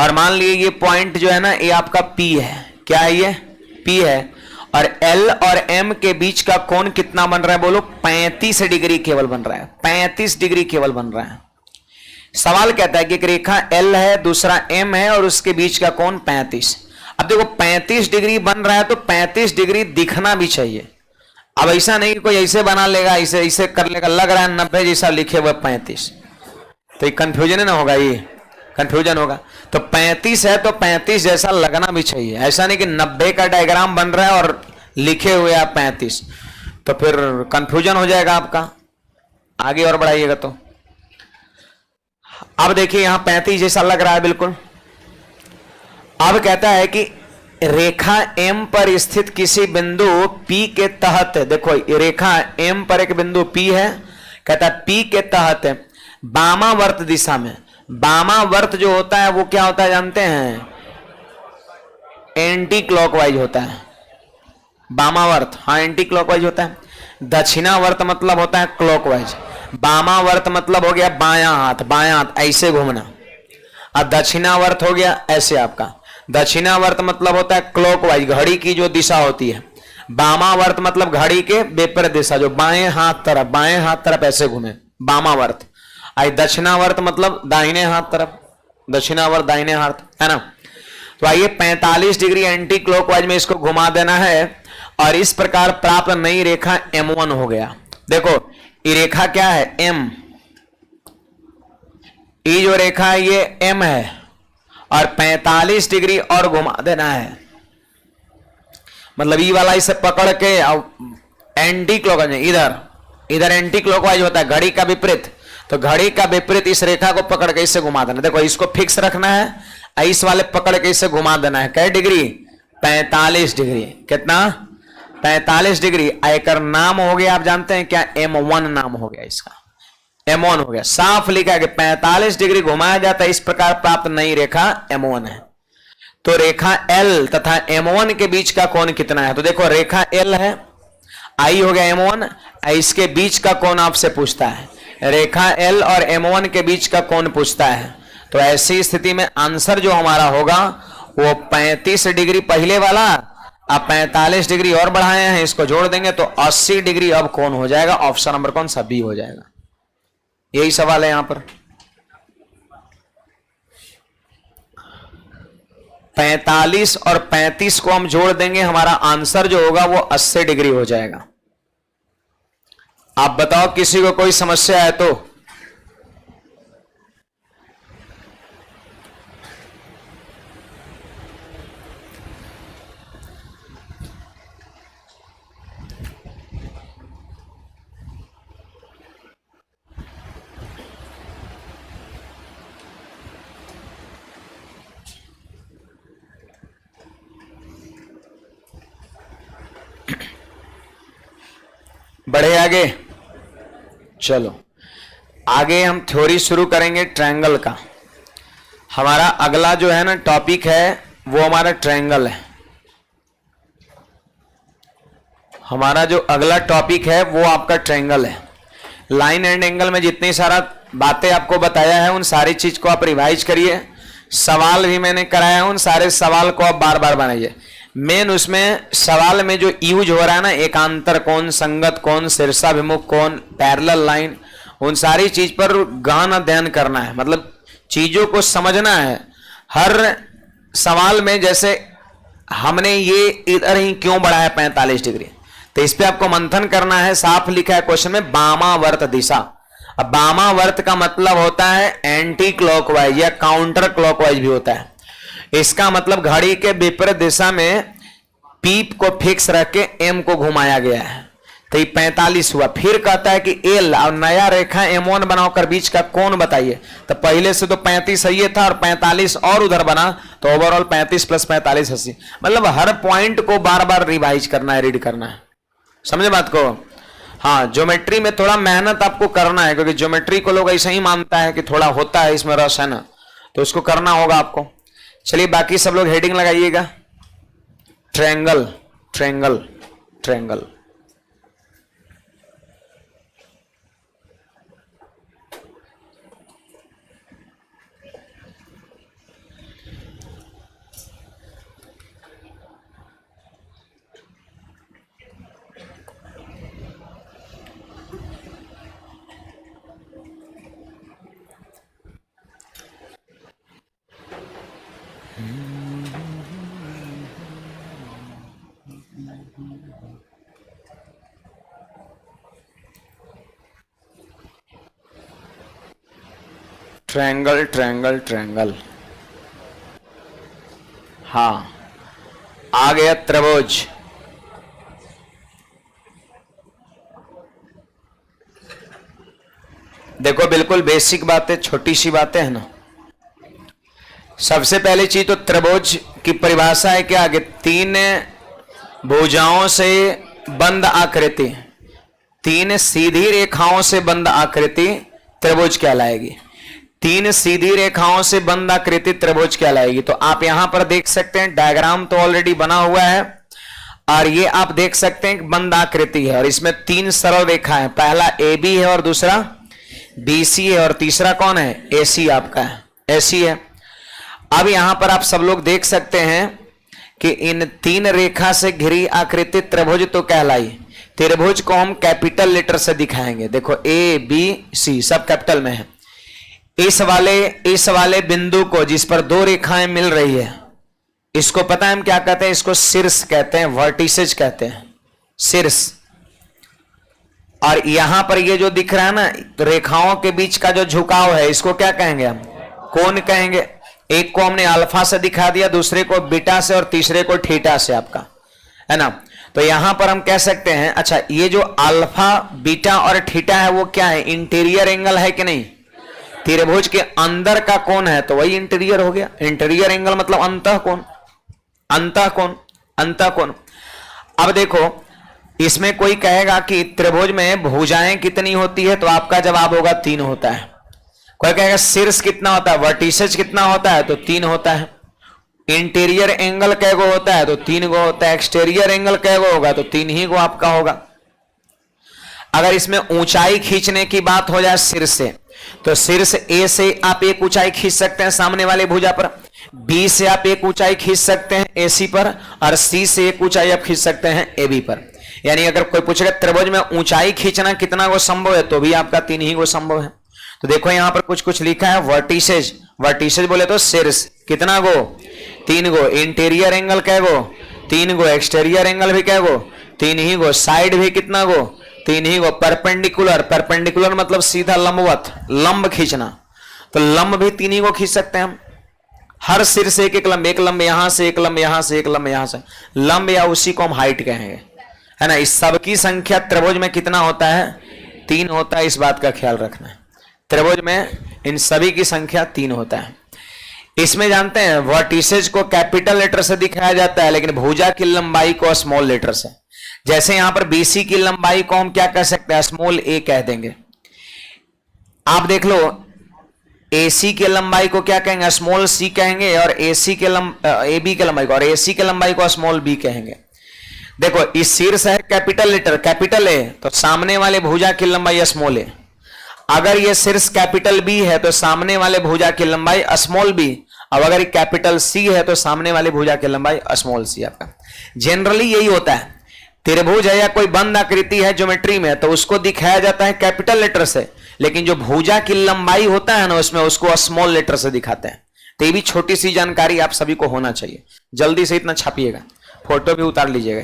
और मान लीजिए ये पॉइंट जो है ना ये आपका P है। क्या है ये? P है, और L और M के बीच का कोण कितना बन रहा है बोलो? 35 डिग्री केवल बन रहा है, 35 डिग्री केवल बन रहा है। सवाल कहता है कि एक रेखा L है, दूसरा M है, और उसके बीच का कोण 35। अब देखो 35 डिग्री बन रहा है तो 35 डिग्री दिखना भी चाहिए। अब ऐसा नहीं कोई ऐसे बना लेगा, ऐसे ऐसे कर लेगा, लग रहा है 90 जैसा लिखे हुए 35, तो ये कंफ्यूजन है ना, होगा ये कंफ्यूजन होगा। तो 35 है तो 35 जैसा लगना भी चाहिए, ऐसा नहीं कि 90 का डायग्राम बन रहा है और लिखे हुए आप 35, तो फिर कंफ्यूजन हो जाएगा आपका। आगे और बढ़ाइएगा तो अब देखिए यहां 35 जैसा लग रहा है बिल्कुल। अब कहता है कि रेखा M पर स्थित किसी बिंदु P के तहत, देखो रेखा M पर एक बिंदु P है, कहता है P के तहत वामावर्त दिशा में, वामावर्त जो होता है वो क्या होता है जानते हैं? एंटी क्लॉकवाइज होता है वामावर्त, हाँ एंटी क्लॉकवाइज होता है। दक्षिणावर्त मतलब होता है क्लॉकवाइज, वामावर्त मतलब हो गया बायां हाथ, बायां हाथ ऐसे घूमना। अब दक्षिणावर्त हो गया ऐसे आपका, दक्षिणावर्त मतलब होता है क्लॉकवाइज, घड़ी की जो दिशा होती है। वामावर्त मतलब घड़ी के विपरीत दिशा, जो बाएं हाथ तरफ, बाएं हाथ तरफ ऐसे घूमे, वामावर्त। आई दक्षिणावर्त मतलब दाहिने हाथ तरफ, दक्षिणावर्त दाहिने हाथ, है ना। तो आइए 45 डिग्री एंटी क्लॉकवाइज में इसको घुमा देना है, और इस प्रकार प्राप्त नई रेखा M1 हो गया। देखो ये रेखा क्या है? M, ये जो रेखा है ये M है, और 45 डिग्री और घुमा देना है, मतलब ई वाला इसे पकड़ के एंटी क्लॉकवाइज, इधर इधर एंटी क्लॉकवाइज होता है, घड़ी का विपरीत। तो घड़ी का विपरीत इस रेखा को पकड़ के इसे घुमा देना। देखो इसको फिक्स रखना है, इस वाले पकड़ के इसे घुमा देना है। कै डिग्री? 45 डिग्री। कितना? 45 डिग्री। आयकर नाम हो गया, आप जानते हैं क्या? M1 नाम हो गया इसका, M1 हो गया। साफ लिखा है कि 45 डिग्री घुमाया जाता है, इस प्रकार प्राप्त नई रेखा M1 है। तो रेखा L तथा M1 के बीच का कोण कितना है? तो देखो रेखा L है, I हो गया M1, इसके बीच का कोण आपसे पूछता है। रेखा L और M1 के बीच का कोण पूछता है। तो ऐसी स्थिति में आंसर जो हमारा होगा वो 35 डिग्री पहले वाला, अब 45 डिग्री और बढ़ाए हैं, इसको जोड़ देंगे तो 80 डिग्री अब कोण हो जाएगा। ऑप्शन नंबर कौन सा? बी हो जाएगा। यही सवाल है यहां पर। 45 और 35 को हम जोड़ देंगे, हमारा आंसर जो होगा वो 80 डिग्री हो जाएगा। आप बताओ किसी को कोई समस्या है तो? बढ़े आगे, चलो आगे हम थ्योरी शुरू करेंगे ट्रायंगल का। हमारा अगला जो है ना टॉपिक है वो हमारा ट्रायंगल है। हमारा जो अगला टॉपिक है वो आपका ट्रायंगल है। लाइन एंड एंगल में जितनी सारा बातें आपको बताया है उन सारी चीज को आप रिवाइज करिए। सवाल भी मैंने कराया है, उन सारे सवाल को आप बार बार बनाइए। मेन उसमें सवाल में जो यूज हो रहा है ना, एकांतर कोण, संगत कोण, शीर्षाभिमुख कोण, पैरेलल लाइन, उन सारी चीज पर गहन अध्ययन करना है। मतलब चीजों को समझना है। हर सवाल में जैसे हमने ये इधर ही क्यों बढ़ाया 45 डिग्री, तो इस पे आपको मंथन करना है। साफ लिखा है क्वेश्चन में वामावर्त दिशा। अब वामावर्त का मतलब होता है एंटी क्लॉकवाइज या काउंटर क्लॉकवाइज भी होता है। इसका मतलब घड़ी के विपरीत दिशा में पीप को फिक्स रख के एम को घुमाया गया है। तो ये 45 हुआ। फिर कहता है कि एल और नया रेखा M1 बनाकर बीच का कोण बताइए। तो पहले से तो 35 ये था और 45 और उधर बना, तो ओवरऑल 35 + 45 80। मतलब हर पॉइंट को बार बार रिवाइज करना है, रीड करना है। समझे बात को? हाँ, ज्योमेट्री में थोड़ा मेहनत आपको करना है, क्योंकि ज्योमेट्री को लोग ऐसा ही मानता है कि थोड़ा होता है इसमें रस है ना, तो उसको करना होगा आपको। चलिए बाकी सब लोग हेडिंग लगाइएगा। Triangle, triangle, triangle. Triangle, triangle, triangle. हाँ, आ गया त्रिभुज। देखो बिल्कुल बेसिक बातें, छोटी सी बातें है ना। सबसे पहली चीज तो त्रिभुज की परिभाषा है क्या? कि 3 भुजाओं से बंद आकृति, 3 सीधी रेखाओं से बंद आकृति त्रिभुज कहलाएगी। 3 सीधी रेखाओं से बंद आकृति त्रिभुज कहलाएगी। तो आप यहां पर देख सकते हैं डायग्राम तो ऑलरेडी बना हुआ है, और ये आप देख सकते हैं बंद आकृति है और इसमें 3 सरल रेखा है। पहला AB है और दूसरा BC है और तीसरा कौन है? AC आपका है, AC है। अब यहां पर आप सब लोग देख सकते हैं कि इन 3 रेखा से घिरी आकृति त्रिभुज तो कहलाई। त्रिभुज को हम कैपिटल लेटर से दिखाएंगे। देखो ABC सब कैपिटल में है। इस वाले बिंदु को जिस पर 2 रेखाएं मिल रही है, इसको पता है हम क्या कहते हैं? इसको शीर्ष कहते हैं, वर्टिसेज कहते हैं, शीर्ष। और यहां पर ये जो दिख रहा है ना, तो रेखाओं के बीच का जो झुकाव है, इसको क्या कहेंगे हम? कोण कहेंगे। एक को हमने अल्फा से दिखा दिया, दूसरे को बीटा से और तीसरे को थीटा से आपका। है ना। तो यहां पर हम कह सकते हैं, अच्छा ये जो अल्फा बीटा और थीटा है वो क्या है, इंटीरियर एंगल है कि नहीं, त्रिभुज के अंदर का कोण है तो वही इंटीरियर हो गया। इंटीरियर एंगल मतलब अंतः कोण, अंतः कोण, अंतः कोण। अब देखो इसमें कोई कहेगा कि त्रिभुज में भुजाएं कितनी होती है, तो आपका जवाब होगा 3 होता है। कोई कहेगा शीर्ष कितना होता है, वर्टिसेज कितना होता है, तो 3 होता है। इंटीरियर एंगल कैगो होता है, तो 3 गो होता है। एक्सटीरियर एंगल कैगो होगा, तो 3 ही गो आपका होगा। अगर इसमें ऊंचाई खींचने की बात हो जाए सिर से, तो सिर से ए से आप एक ऊंचाई खींच सकते हैं सामने वाले भुजा पर, बी से आप एक ऊंचाई खींच सकते हैं एसी पर, और सी से एक ऊंचाई आप खींच सकते हैं एबी पर। यानी अगर कोई पूछेगा त्रिभुज में ऊंचाई खींचना कितना गो संभव है, तो भी आपका 3 ही गो संभव है। तो देखो यहां पर कुछ कुछ लिखा है, वर्टिसेज, वर्टिसेज बोले तो शीर्ष कितना गो, 3 गो। इंटीरियर एंगल कै गो, 3 गो। एक्सटीरियर एंगल भी कै गो, 3 ही गो। साइड भी कितना गो, 3 ही गो। परपेंडिकुलर, परपेंडिकुलर मतलब सीधा लंबवत, लंब खींचना, तो लंब भी 3 ही गो खींच सकते हैं हम। हर सिर से एक लंब, एक लंब यहां से, एक लंब यहां से, एक लंब यहां से, लंब या उसी को हम हाइट कहेंगे, है ना। इस सब की संख्या त्रिभुज में कितना होता है, 3 होता है। इस बात का ख्याल रखना है, त्रिभुज में इन सभी की संख्या 3 होता है। इसमें जानते हैं वर्टिसेज को कैपिटल लेटर से दिखाया जाता है, लेकिन भुजा की लंबाई को स्मॉल लेटर से। जैसे यहां पर बीसी की लंबाई को हम क्या कह सकते हैं, स्मॉल ए कह देंगे। आप देख लो एसी के लंबाई को क्या कहेंगे, स्मॉल सी कहेंगे, और एसी के एबी के लंबाई को, और एसी के लंबाई को स्मॉल बी कहेंगे। देखो इस शीर्ष है कैपिटल लेटर, कैपिटल ए, तो सामने वाले भुजा की लंबाई स्मॉल ए। अगर ये शीर्ष कैपिटल बी है तो सामने वाले भुजा की लंबाई स्मॉल बी। अब अगर ये कैपिटल सी है तो सामने वाले भुजा की लंबाई स्मॉल सी। आपका जनरली यही होता है, त्रिभुज है या कोई बंद आकृति है ज्योमेट्री में, तो उसको दिखाया जाता है कैपिटल लेटर से, लेकिन जो भुजा की लंबाई होता है ना उसमें उसको स्मॉल लेटर से दिखाते हैं। तो ये भी छोटी सी जानकारी आप सभी को होना चाहिए। जल्दी से इतना छापिएगा, फोटो भी उतार लीजिएगा।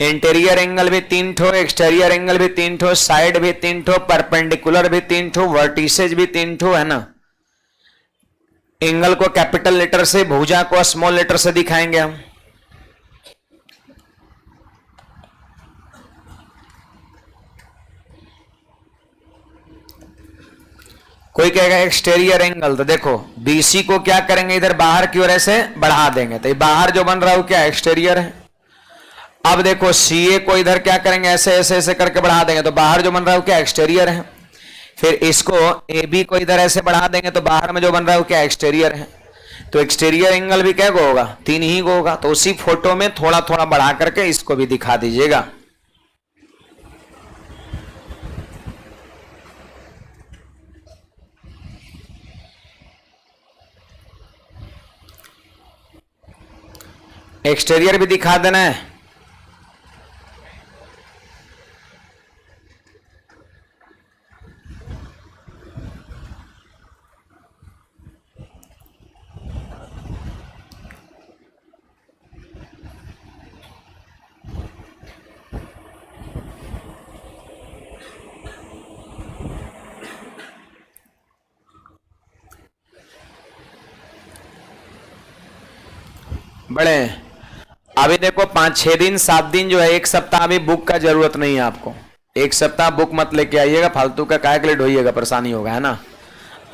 इंटीरियर एंगल भी 3 ठो, एक्सटीरियर एंगल भी 3 ठो, साइड भी 3 ठो, परपेंडिकुलर भी 3 ठो, वर्टिसेज भी 3 ठो, है ना। एंगल को कैपिटल लेटर से, भुजा को स्मॉल लेटर से दिखाएंगे हम। कोई कहेगा एक्सटीरियर एंगल, तो देखो बीसी को क्या करेंगे, इधर बाहर की ओर से बढ़ा देंगे, तो ये बाहर जो बन रहा है वो क्या एक्सटीरियर है। अब देखो सीए को इधर क्या करेंगे, ऐसे ऐसे ऐसे करके बढ़ा देंगे, तो बाहर जो बन रहा है वो क्या एक्सटीरियर है। फिर इसको एबी को इधर ऐसे बढ़ा देंगे, तो बाहर में जो बन रहा है वो क्या एक्सटीरियर है। तो एक्सटीरियर एंगल भी क्या गो होगा, 3 ही गो होगा। तो उसी फोटो में थोड़ा थोड़ा बढ़ा करके इसको भी दिखा दीजिएगा। एक्सटीरियर भी दिखा देना है। बड़े अभी देखो 5-6 दिन 7 दिन जो है, 1 सप्ताह अभी बुक का जरूरत नहीं है आपको। 1 सप्ताह बुक मत लेके आइएगा, फालतू का काय के लिए ढोइएगा, परेशानी होगा, है ना।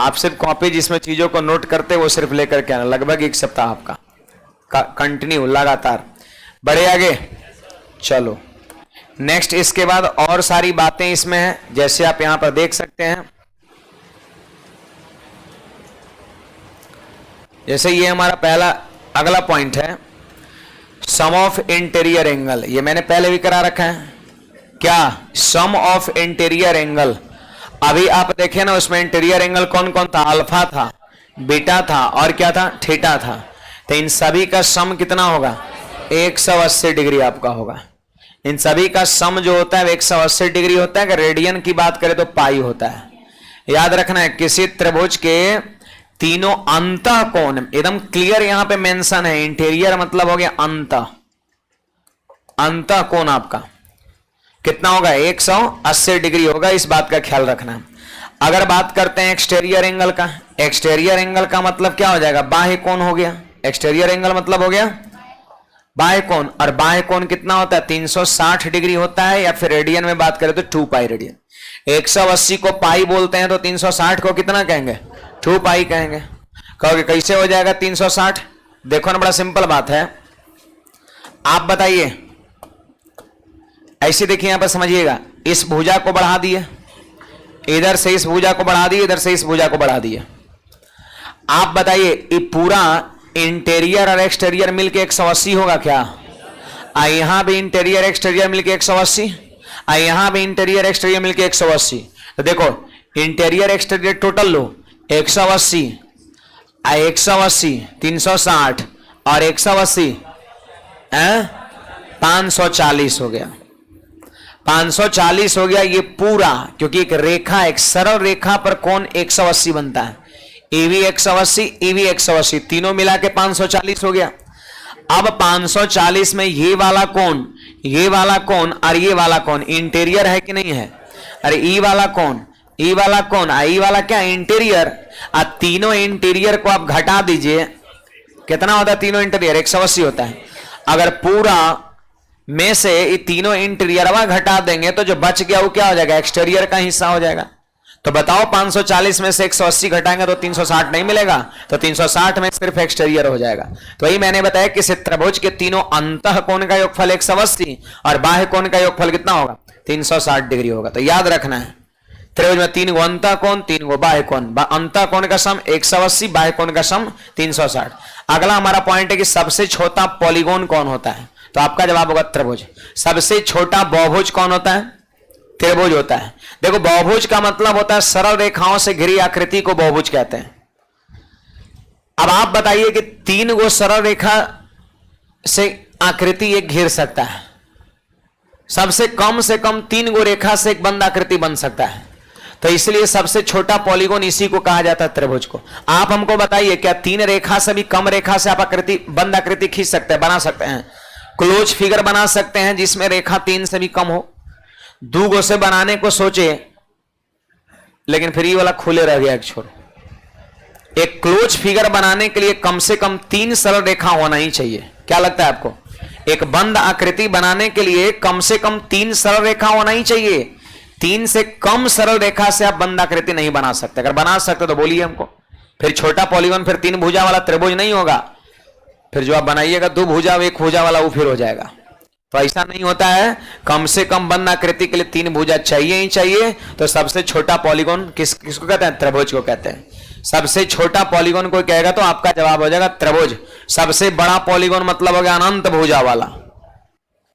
आप सिर्फ कॉपी जिसमें चीजों को नोट करते वो सिर्फ लेकर के आना। लगभग 1 सप्ताह आपका कंटिन्यू लगातार। बढ़े आगे, चलो नेक्स्ट। इसके बाद और सारी बातें इसमें है, जैसे आप यहां पर देख सकते हैं। जैसे ये हमारा पहला अगला पॉइंट है, सम ऑफ इंटीरियर एंगल। ये मैंने पहले भी करा रखा है, क्या, सम ऑफ इंटीरियर एंगल। अभी आप देखें ना उसमें इंटीरियर एंगल कौन कौन था, अल्फा था, बीटा था, और क्या था, थीटा था। तो इन सभी का सम कितना होगा, 180 डिग्री आपका होगा। इन सभी का सम जो होता है 180 डिग्री होता है। अगर रेडियन की बात करें तो पाई होता है। याद रखना है, किसी त्रिभुज के तीनों अंतः कोण एकदम क्लियर यहां पे मेंशन है। इंटीरियर मतलब हो गया अंतः, अंतः कोण आपका कितना होगा, 180 डिग्री होगा। इस बात का ख्याल रखना है। अगर बात करते हैं एक्सटीरियर एंगल का, एक्सटीरियर एंगल का मतलब क्या हो जाएगा, बाह्य कोण हो गया। एक्सटीरियर एंगल मतलब हो गया बाह्य कोण, और बाह्य कोण कितना होता है 360 डिग्री होता है, या फिर रेडियन में बात करें तो 2 पाई रेडियन। 180 को पाई बोलते हैं तो 360 को कितना कहेंगे 2 पाई कहेंगे। कहोगे कैसे हो जाएगा 360? देखो ना, बड़ा सिंपल बात है, आप बताइए। ऐसे देखिए यहां पर समझिएगा, इस भुजा को बढ़ा दिए, इधर से इस भुजा को बढ़ा दिए, इधर से इस भुजा को बढ़ा दिए। आप बताइए ये पूरा इंटीरियर और एक्सटीरियर मिलके 180 होगा क्या? यहां भी इंटीरियर एक्सटीरियर मिलके 180, यहां भी इंटीरियर एक्सटीरियर मिलके 180। तो देखो इंटीरियर एक्सटीरियर टोटल लो, 180 180 360 और 180 540 हो गया, 540 हो गया ये पूरा। क्योंकि एक रेखा, एक सरल रेखा पर कोण 180 बनता है। EV 180, EV 180 तीनों मिला के 540 हो गया। अब 540 में ये वाला कोण, ये वाला कोण और ये वाला कोण इंटीरियर है कि नहीं है? अरे ई वाला कोण, ई वाला कोण, ई वाला क्या इंटीरियर। तीनों इंटीरियर को आप घटा दीजिए, कितना होता है तीनों इंटीरियर? 180 होता है। अगर पूरा में से ये तीनों इंटीरियर घटा देंगे तो जो बच गया वो क्या हो जाएगा? एक्सटीरियर का हिस्सा हो जाएगा। तो बताओ 540 में से 180 घटाएंगे तो 360 नहीं मिलेगा, तो 360 में सिर्फ एक्सटीरियर हो जाएगा। तो वही मैंने बताया कि इस त्रिभुज के तीनों अंतः कोण का योगफल 180 और बाह्य कोण का योगफल कितना होगा? 360 डिग्री होगा। तो याद रखना है, त्रिभुज में 3 गो अंतः कोण, 3 गो बाह्य कोण। अंतः कोण का सम 180, बाह्य कोण का सम 360। अगला हमारा पॉइंट है कि सबसे छोटा पॉलीगोन कौन होता है? तो आपका जवाब होगा त्रिभुज। सबसे छोटा बहुभुज कौन होता है? त्रिभुज होता है। देखो बहुभुज का मतलब होता है सरल रेखाओं से घिरी आकृति को बहुभुज कहते हैं। अब आप बताइए कि 3 गो सरल रेखा से आकृति एक घिर सकता है, सबसे कम से कम 3 गो रेखा से एक बंद आकृति बन सकता है। तो इसलिए सबसे छोटा पॉलीगोन इसी को कहा जाता है, त्रिभुज को। आप हमको बताइए क्या 3 रेखा से भी कम रेखा से आप आकृति, बंद आकृति खींच सकते हैं, बना सकते हैं? क्लोज फिगर बना सकते हैं जिसमें रेखा 3 से भी कम हो? 2 गो से बनाने को सोचे लेकिन फिर ये वाला खुले रह गया एक छोर। एक क्लोज फिगर बनाने के लिए कम से कम 3 सरल रेखा होना ही चाहिए। क्या लगता है आपको? एक बंद आकृति बनाने के लिए कम से कम 3 सरल रेखा होना ही चाहिए। 3 से कम सरल रेखा से आप बंद आकृति नहीं बना सकते। अगर बना सकते तो बोलिए हमको। फिर छोटा पॉलीगोन फिर 3 भुजा वाला त्रिभुज नहीं होगा। फिर जो आप बनाइएगा 2 भुजा 1 भुजा वाला वो फिर हो जाएगा। तो ऐसा नहीं होता है। कम से कम बंद आकृति के लिए 3 भुजा चाहिए ही चाहिए। तो सबसे छोटा पॉलीगोन किसको कहते हैं? त्रिभुज को कहते हैं। सबसे छोटा पॉलीगोन कोई कहेगा तो आपका जवाब हो जाएगा त्रिभुज। सबसे बड़ा पॉलीगोन मतलब हो गया अनंत भुजा वाला।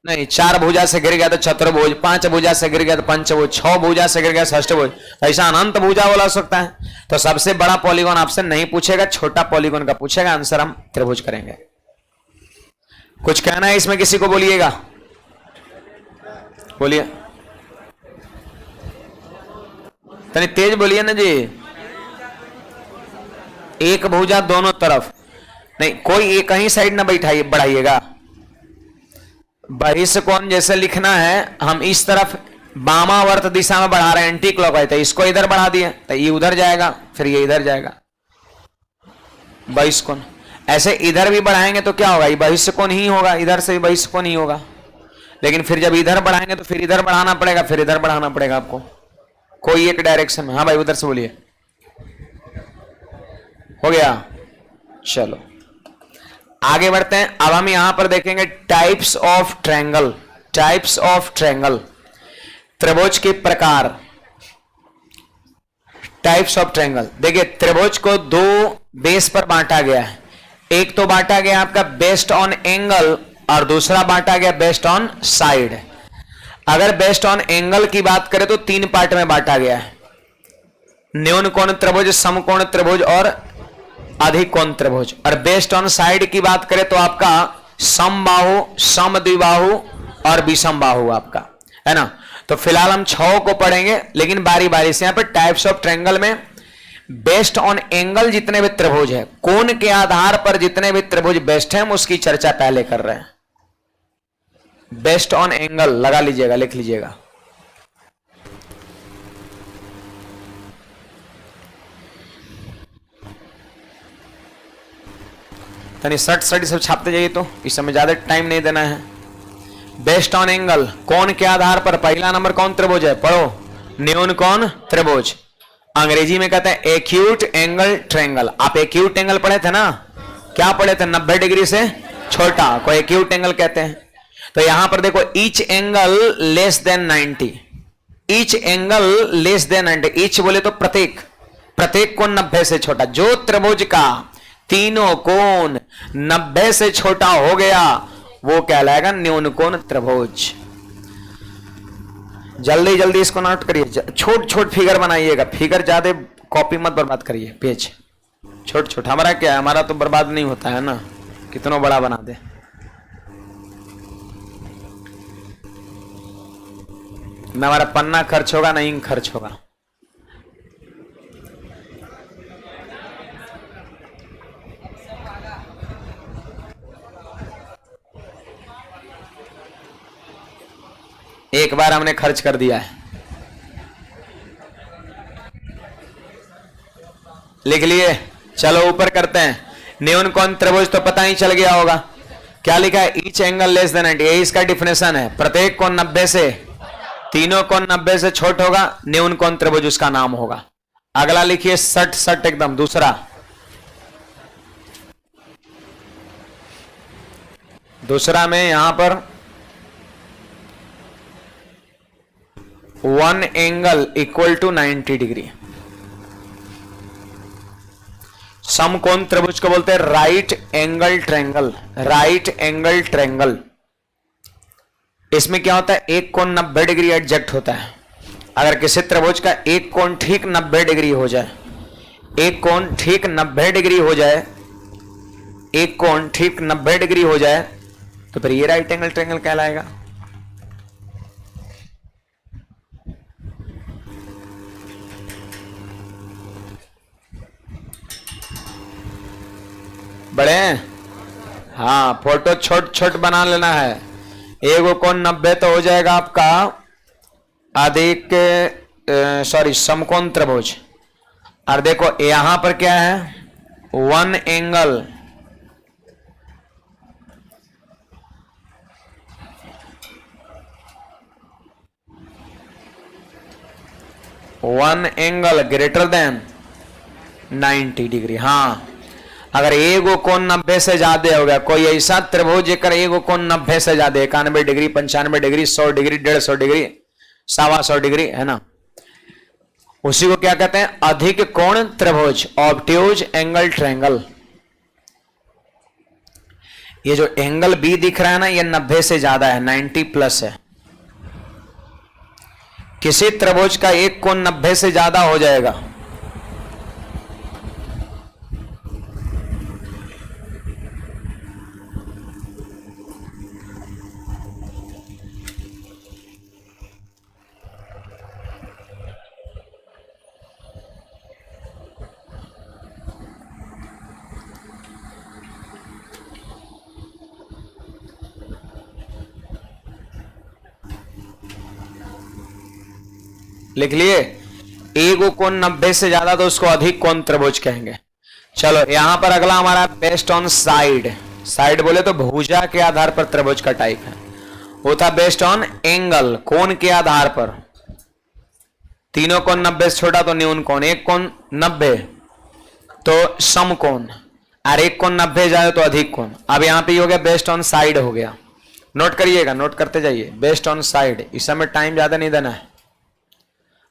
नहीं, 4 भुजा से गिर गया तो चतुर्भुज, 5 भुजा से गिर गया तो पंचभुज, 6 भुजा से गिर गया षष्ठभुज। ऐसा अनंत भुजा वाला हो सकता है। तो सबसे बड़ा पॉलीगोन आपसे नहीं पूछेगा, छोटा पॉलीगोन का पूछेगा। आंसर हम त्रिभुज करेंगे। कुछ कहना है इसमें किसी को? बोलिएगा, बोलिए, तनी तेज बोलिए ना जी। एक भुजा दोनों तरफ नहीं, कोई एक ही साइड ना बैठाइए, बढ़ाइएगा। बहिष्कोण जैसे लिखना है, हम इस तरफ वामावर्त दिशा में बढ़ा रहे हैं, एंटी क्लॉकवाइज। इसको इधर बढ़ा दिए तो ये उधर जाएगा, फिर ये इधर जाएगा। बहिष्कोण ऐसे इधर भी बढ़ाएंगे तो क्या होगा? ये बहिष्कोण ही होगा, इधर से भी बहिष्कोण ही होगा। लेकिन फिर जब इधर बढ़ाएंगे तो फिर इधर बढ़ाना पड़ेगा, फिर इधर बढ़ाना पड़ेगा आपको, कोई एक डायरेक्शन में। हाँ भाई, उधर से बोलिए। हो गया? चलो आगे बढ़ते हैं। अब हम यहां पर देखेंगे types of triangle. Types of triangle, त्रिभुज के प्रकार। Types of triangle. देखिए त्रिभुज को 2 बेस पर बांटा गया है। एक तो बांटा गया आपका बेस्ड ऑन एंगल और दूसरा बांटा गया बेस्ड ऑन साइड। अगर बेस्ड ऑन एंगल की बात करें तो 3 पार्ट में बांटा गया है। न्यून कोण त्रिभुज, समकोण त्रिभुज और अधिक कोण त्रिभुज। और बेस्ड ऑन साइड की बात करें तो आपका समबाहु, समद्विबाहु और विषमबाहु आपका है ना। तो फिलहाल हम 6 को पढ़ेंगे, लेकिन बारी बारी से। यहां पर टाइप्स ऑफ ट्रायंगल में बेस्ड ऑन एंगल जितने भी त्रिभुज है, कोण के आधार पर जितने भी त्रिभुज बेस्ट हैं, हम उसकी चर्चा पहले कर रहे हैं। बेस्ड ऑन एंगल लगा लीजिएगा, लिख लीजिएगा। तनी सट सट सब छापते जाइए, तो इस समय ज्यादा टाइम नहीं देना है। बेस्ड ऑन एंगल, कोण के आधार पर। पहला नंबर कौन त्रिभुज है, पढ़ो, न्यून कोण त्रिभुज। अंग्रेजी में कहते हैं एक्यूट एंगल ट्रायंगल। आप एक्यूट एंगल पढ़े थे ना, क्या पढ़े थे, 90 डिग्री से छोटा को एक्यूट एंगल कहते हैं। तो यहां पर देखो, each angle less than 90, each angle less than 90, each बोले तो प्रत्येक, प्रत्येक कोण 90 से छोटा। जो त्रिभुज का तीनों कोण 90 से छोटा हो गया वो कहलाएगा न्यून कोण त्रिभुज। जल्दी जल्दी इसको नोट करिए, छोट छोट फिगर बनाइएगा, फिगर ज्यादा कॉपी मत बर्बाद करिए, पेज छोट छोट। हमारा क्या है, हमारा तो बर्बाद नहीं होता है ना, कितना बड़ा बना दे। ना हमारा पन्ना खर्च होगा ना इंक खर्च होगा। एक बार हमने खर्च कर दिया है, लिख लिए। चलो ऊपर करते हैं। न्यून कोण त्रिभुज तो पता ही चल गया होगा, क्या लिखा है, ईच एंगल लेस देन 90, यही इसका डिफिनेशन है। प्रत्येक कोण 90 से, तीनों कोण 90 से छोट होगा, न्यून कोण त्रिभुज उसका नाम होगा। अगला लिखिए, सट सट एकदम दूसरा। दूसरा में यहां पर one angle equal to 90 degree. समकोण त्रिभुज को बोलते हैं right angle triangle, right angle triangle. इसमें क्या होता है, एक कोण 90 डिग्री एडजस्ट होता है। अगर किसी त्रिभुज का एक कोण ठीक 90 डिग्री हो जाए, एक कोण ठीक 90 डिग्री हो जाए, एक कोण ठीक 90 डिग्री हो जाए, तो फिर ये राइट एंगल ट्रायंगल कहलाएगा। बड़े, हाँ फोटो छोट छोट बना लेना है। एगो कोण 90 तो हो जाएगा आपका अधिक, सॉरी समकोण त्रिभुज। और देखो यहां पर क्या है, one angle, one angle greater than 90 degree. हाँ, अगर एगो कोण 90 से ज्यादा हो गया, कोई ऐसा त्रिभुज जेकर एगो कोण 90 से ज्यादा, 91 degree, 95 degree, 100 degree, 150 degree, 125 degree, है ना, उसी को क्या कहते हैं, अधिक कोण त्रिभुज, ऑब्ट्यूज एंगल ट्रायंगल। ये जो एंगल बी दिख रहा है ना, ये 90 से ज्यादा है, 90 प्लस है। किसी त्रिभुज का एक कोण 90 से ज्यादा हो जाएगा, लिख लिए, एगो कोण 90 से ज्यादा तो उसको अधिक कोण त्रिभुज कहेंगे। चलो यहां पर अगला हमारा बेस्ड ऑन साइड। साइड बोले तो भुजा के आधार पर त्रिभुज का टाइप है। वो था बेस्ड ऑन एंगल, कोण के आधार पर। तीनों कोण 90 से छोटा तो न्यून कोण, एक कोण 90 तो समकोण, और एक कोण 90 जाए तो अधिक कोण। अब यहां पे हो गया बेस्ड ऑन साइड हो गया। नोट करिएगा, नोट करते जाइए, बेस्ड ऑन साइड। इस समय टाइम ज्यादा नहीं देना है।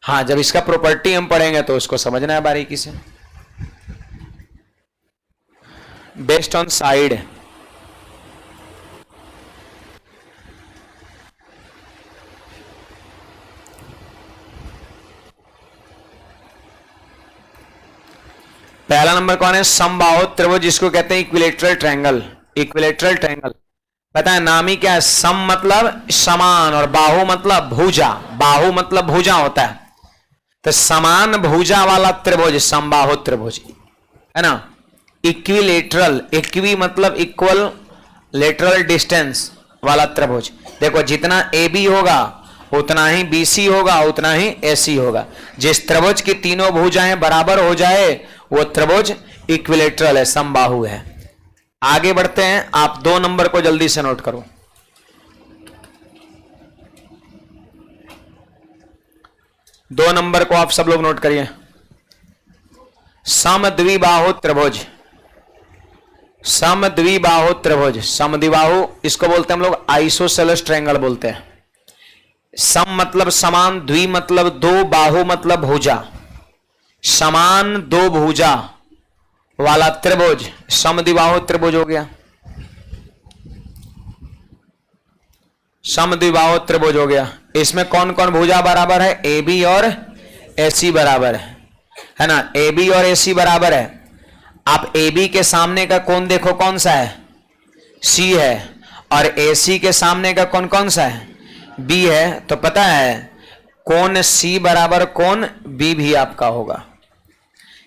हाँ, जब इसका प्रॉपर्टी हम पढ़ेंगे तो उसको समझना है बारीकी से। बेस्ड ऑन साइड, पहला नंबर कौन है, समबाहु त्रिभुज, जिसको कहते हैं इक्विलेटरल ट्रायंगल। इक्विलेटरल ट्रायंगल पता है नाम ही क्या है, सम मतलब समान और बाहु मतलब भुजा। बाहु मतलब भुजा होता है, तो समान भुजा वाला त्रिभुज समबाहु त्रिभुज है ना। इक्विलेटरल, इक्वी मतलब इक्वल, लेटरल डिस्टेंस वाला त्रिभुज। देखो जितना ए बी होगा उतना ही बी सी होगा, उतना ही ए सी होगा। जिस त्रिभुज की तीनों भुजाएं बराबर हो जाए वो त्रिभुज इक्विलेटरल है, समबाहु है। आगे बढ़ते हैं, आप 2 नंबर को जल्दी से नोट करो। 2 नंबर को आप सब लोग नोट करिए। समद्विबाहु त्रिभुज, समद्विबाहु त्रिभुज, समद्विबाहु इसको बोलते हैं हम लोग आइसोसेलेस ट्रायंगल बोलते हैं। सम मतलब समान, द्वि मतलब दो, बाहु मतलब भुजा, समान दो भुजा वाला त्रिभुज समद्विबाहु त्रिभुज हो गया। समद्विबाहु त्रिभुज हो गया। इसमें कौन कौन भुजा बराबर है? ए बी और ए सी बराबर है ना। ए बी और ए सी बराबर है। आप ए बी के सामने का कोण देखो कौन सा है? सी है। और ए सी के सामने का कोण कौन सा है? बी है। तो पता है कोण सी बराबर कोण बी भी आपका होगा,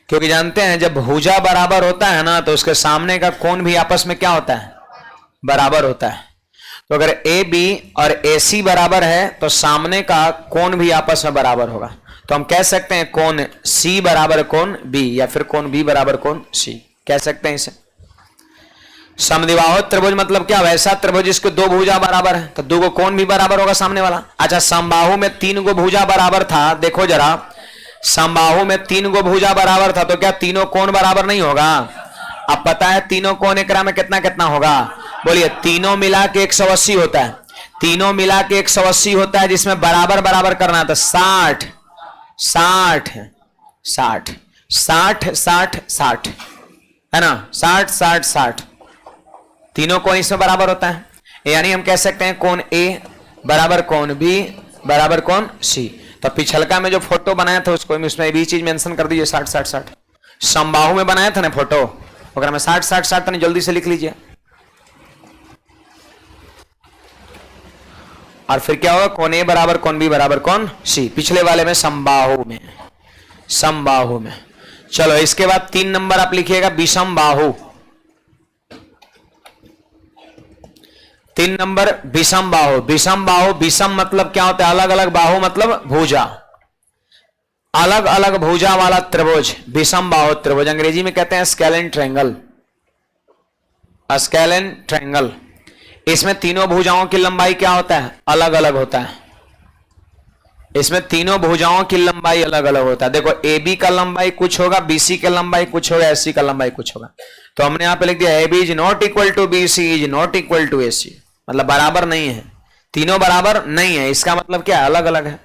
क्योंकि जानते हैं जब भुजा बराबर होता है ना तो उसके सामने का कोण भी आपस में क्या होता है? बराबर होता है। तो अगर ए बी और ए सी बराबर है तो सामने का कोण भी आपस में बराबर होगा। तो हम कह सकते हैं कोण सी बराबर कोण बी, या फिर कोण बी बराबर कोण सी कह सकते हैं इसे। समद्विबाहु त्रिभुज मतलब क्या? वैसा त्रिभुज जिसके दो भुजा बराबर है, तो दो को कोण भी बराबर होगा सामने वाला। अच्छा, समबाहु में 3 गो भुजा बराबर था। देखो जरा, समबाहु में 3 गो भुजा बराबर था, तो क्या तीनों कोण बराबर नहीं होगा? अब पता है तीनों कोण एकरा में कितना कितना होगा? बोलिए। तीनों मिला के 180 होता है। तीनों मिला के 180 होता है, जिसमें बराबर बराबर करना था। 60 60 60 60 60 60 है ना। 60 60 60 तीनों कोण इसमें बराबर होता है। यानी हम कह सकते हैं कोण ए बराबर कोण बी बराबर कोण सी। तो पिछलका में जो फोटो बनाया था उसको उसमें भी चीज मेंशन कर दीजिए। 60 60 60 समबाहु में बनाया था ना फोटो, अगर मैं 60 60 60 तो जल्दी से लिख लीजिए। और फिर क्या होगा? कोण ए बराबर कोण बी बराबर कोण सी। पिछले वाले में समबाहु में, समबाहु में। चलो इसके बाद 3 नंबर आप लिखिएगा विषम बाहु। 3 नंबर विषम बाहु। विषम बाहु, विषम मतलब क्या होता है? अलग अलग, बाहु मतलब भुजा, अलग अलग भुजा वाला त्रिभुज विषम बाहु त्रिभुज। अंग्रेजी में कहते हैं स्केलेन ट्रायंगल, स्केलेन ट्रायंगल। इसमें तीनों भुजाओं की लंबाई क्या होता है? अलग अलग होता है। इसमें तीनों भुजाओं की लंबाई अलग अलग होता है। देखो, ए बी का लंबाई कुछ होगा, बी सी का लंबाई कुछ होगा, एस सी का लंबाई कुछ होगा। तो हमने यहां पे लिख दिया A B is not equal to B C is not equal to A C, मतलब बराबर नहीं है, तीनों बराबर नहीं है। इसका मतलब क्या? अलग अलग है।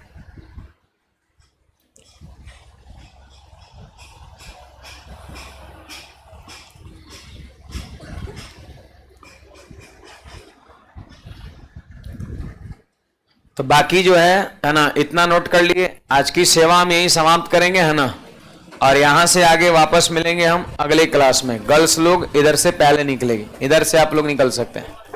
तो बाकी जो है ना, इतना नोट कर लिए। आज की सेवा हम यही समाप्त करेंगे, है ना। और यहां से आगे वापस मिलेंगे हम अगले क्लास में। गर्ल्स लोग इधर से पहले निकलेगी, इधर से आप लोग निकल सकते हैं।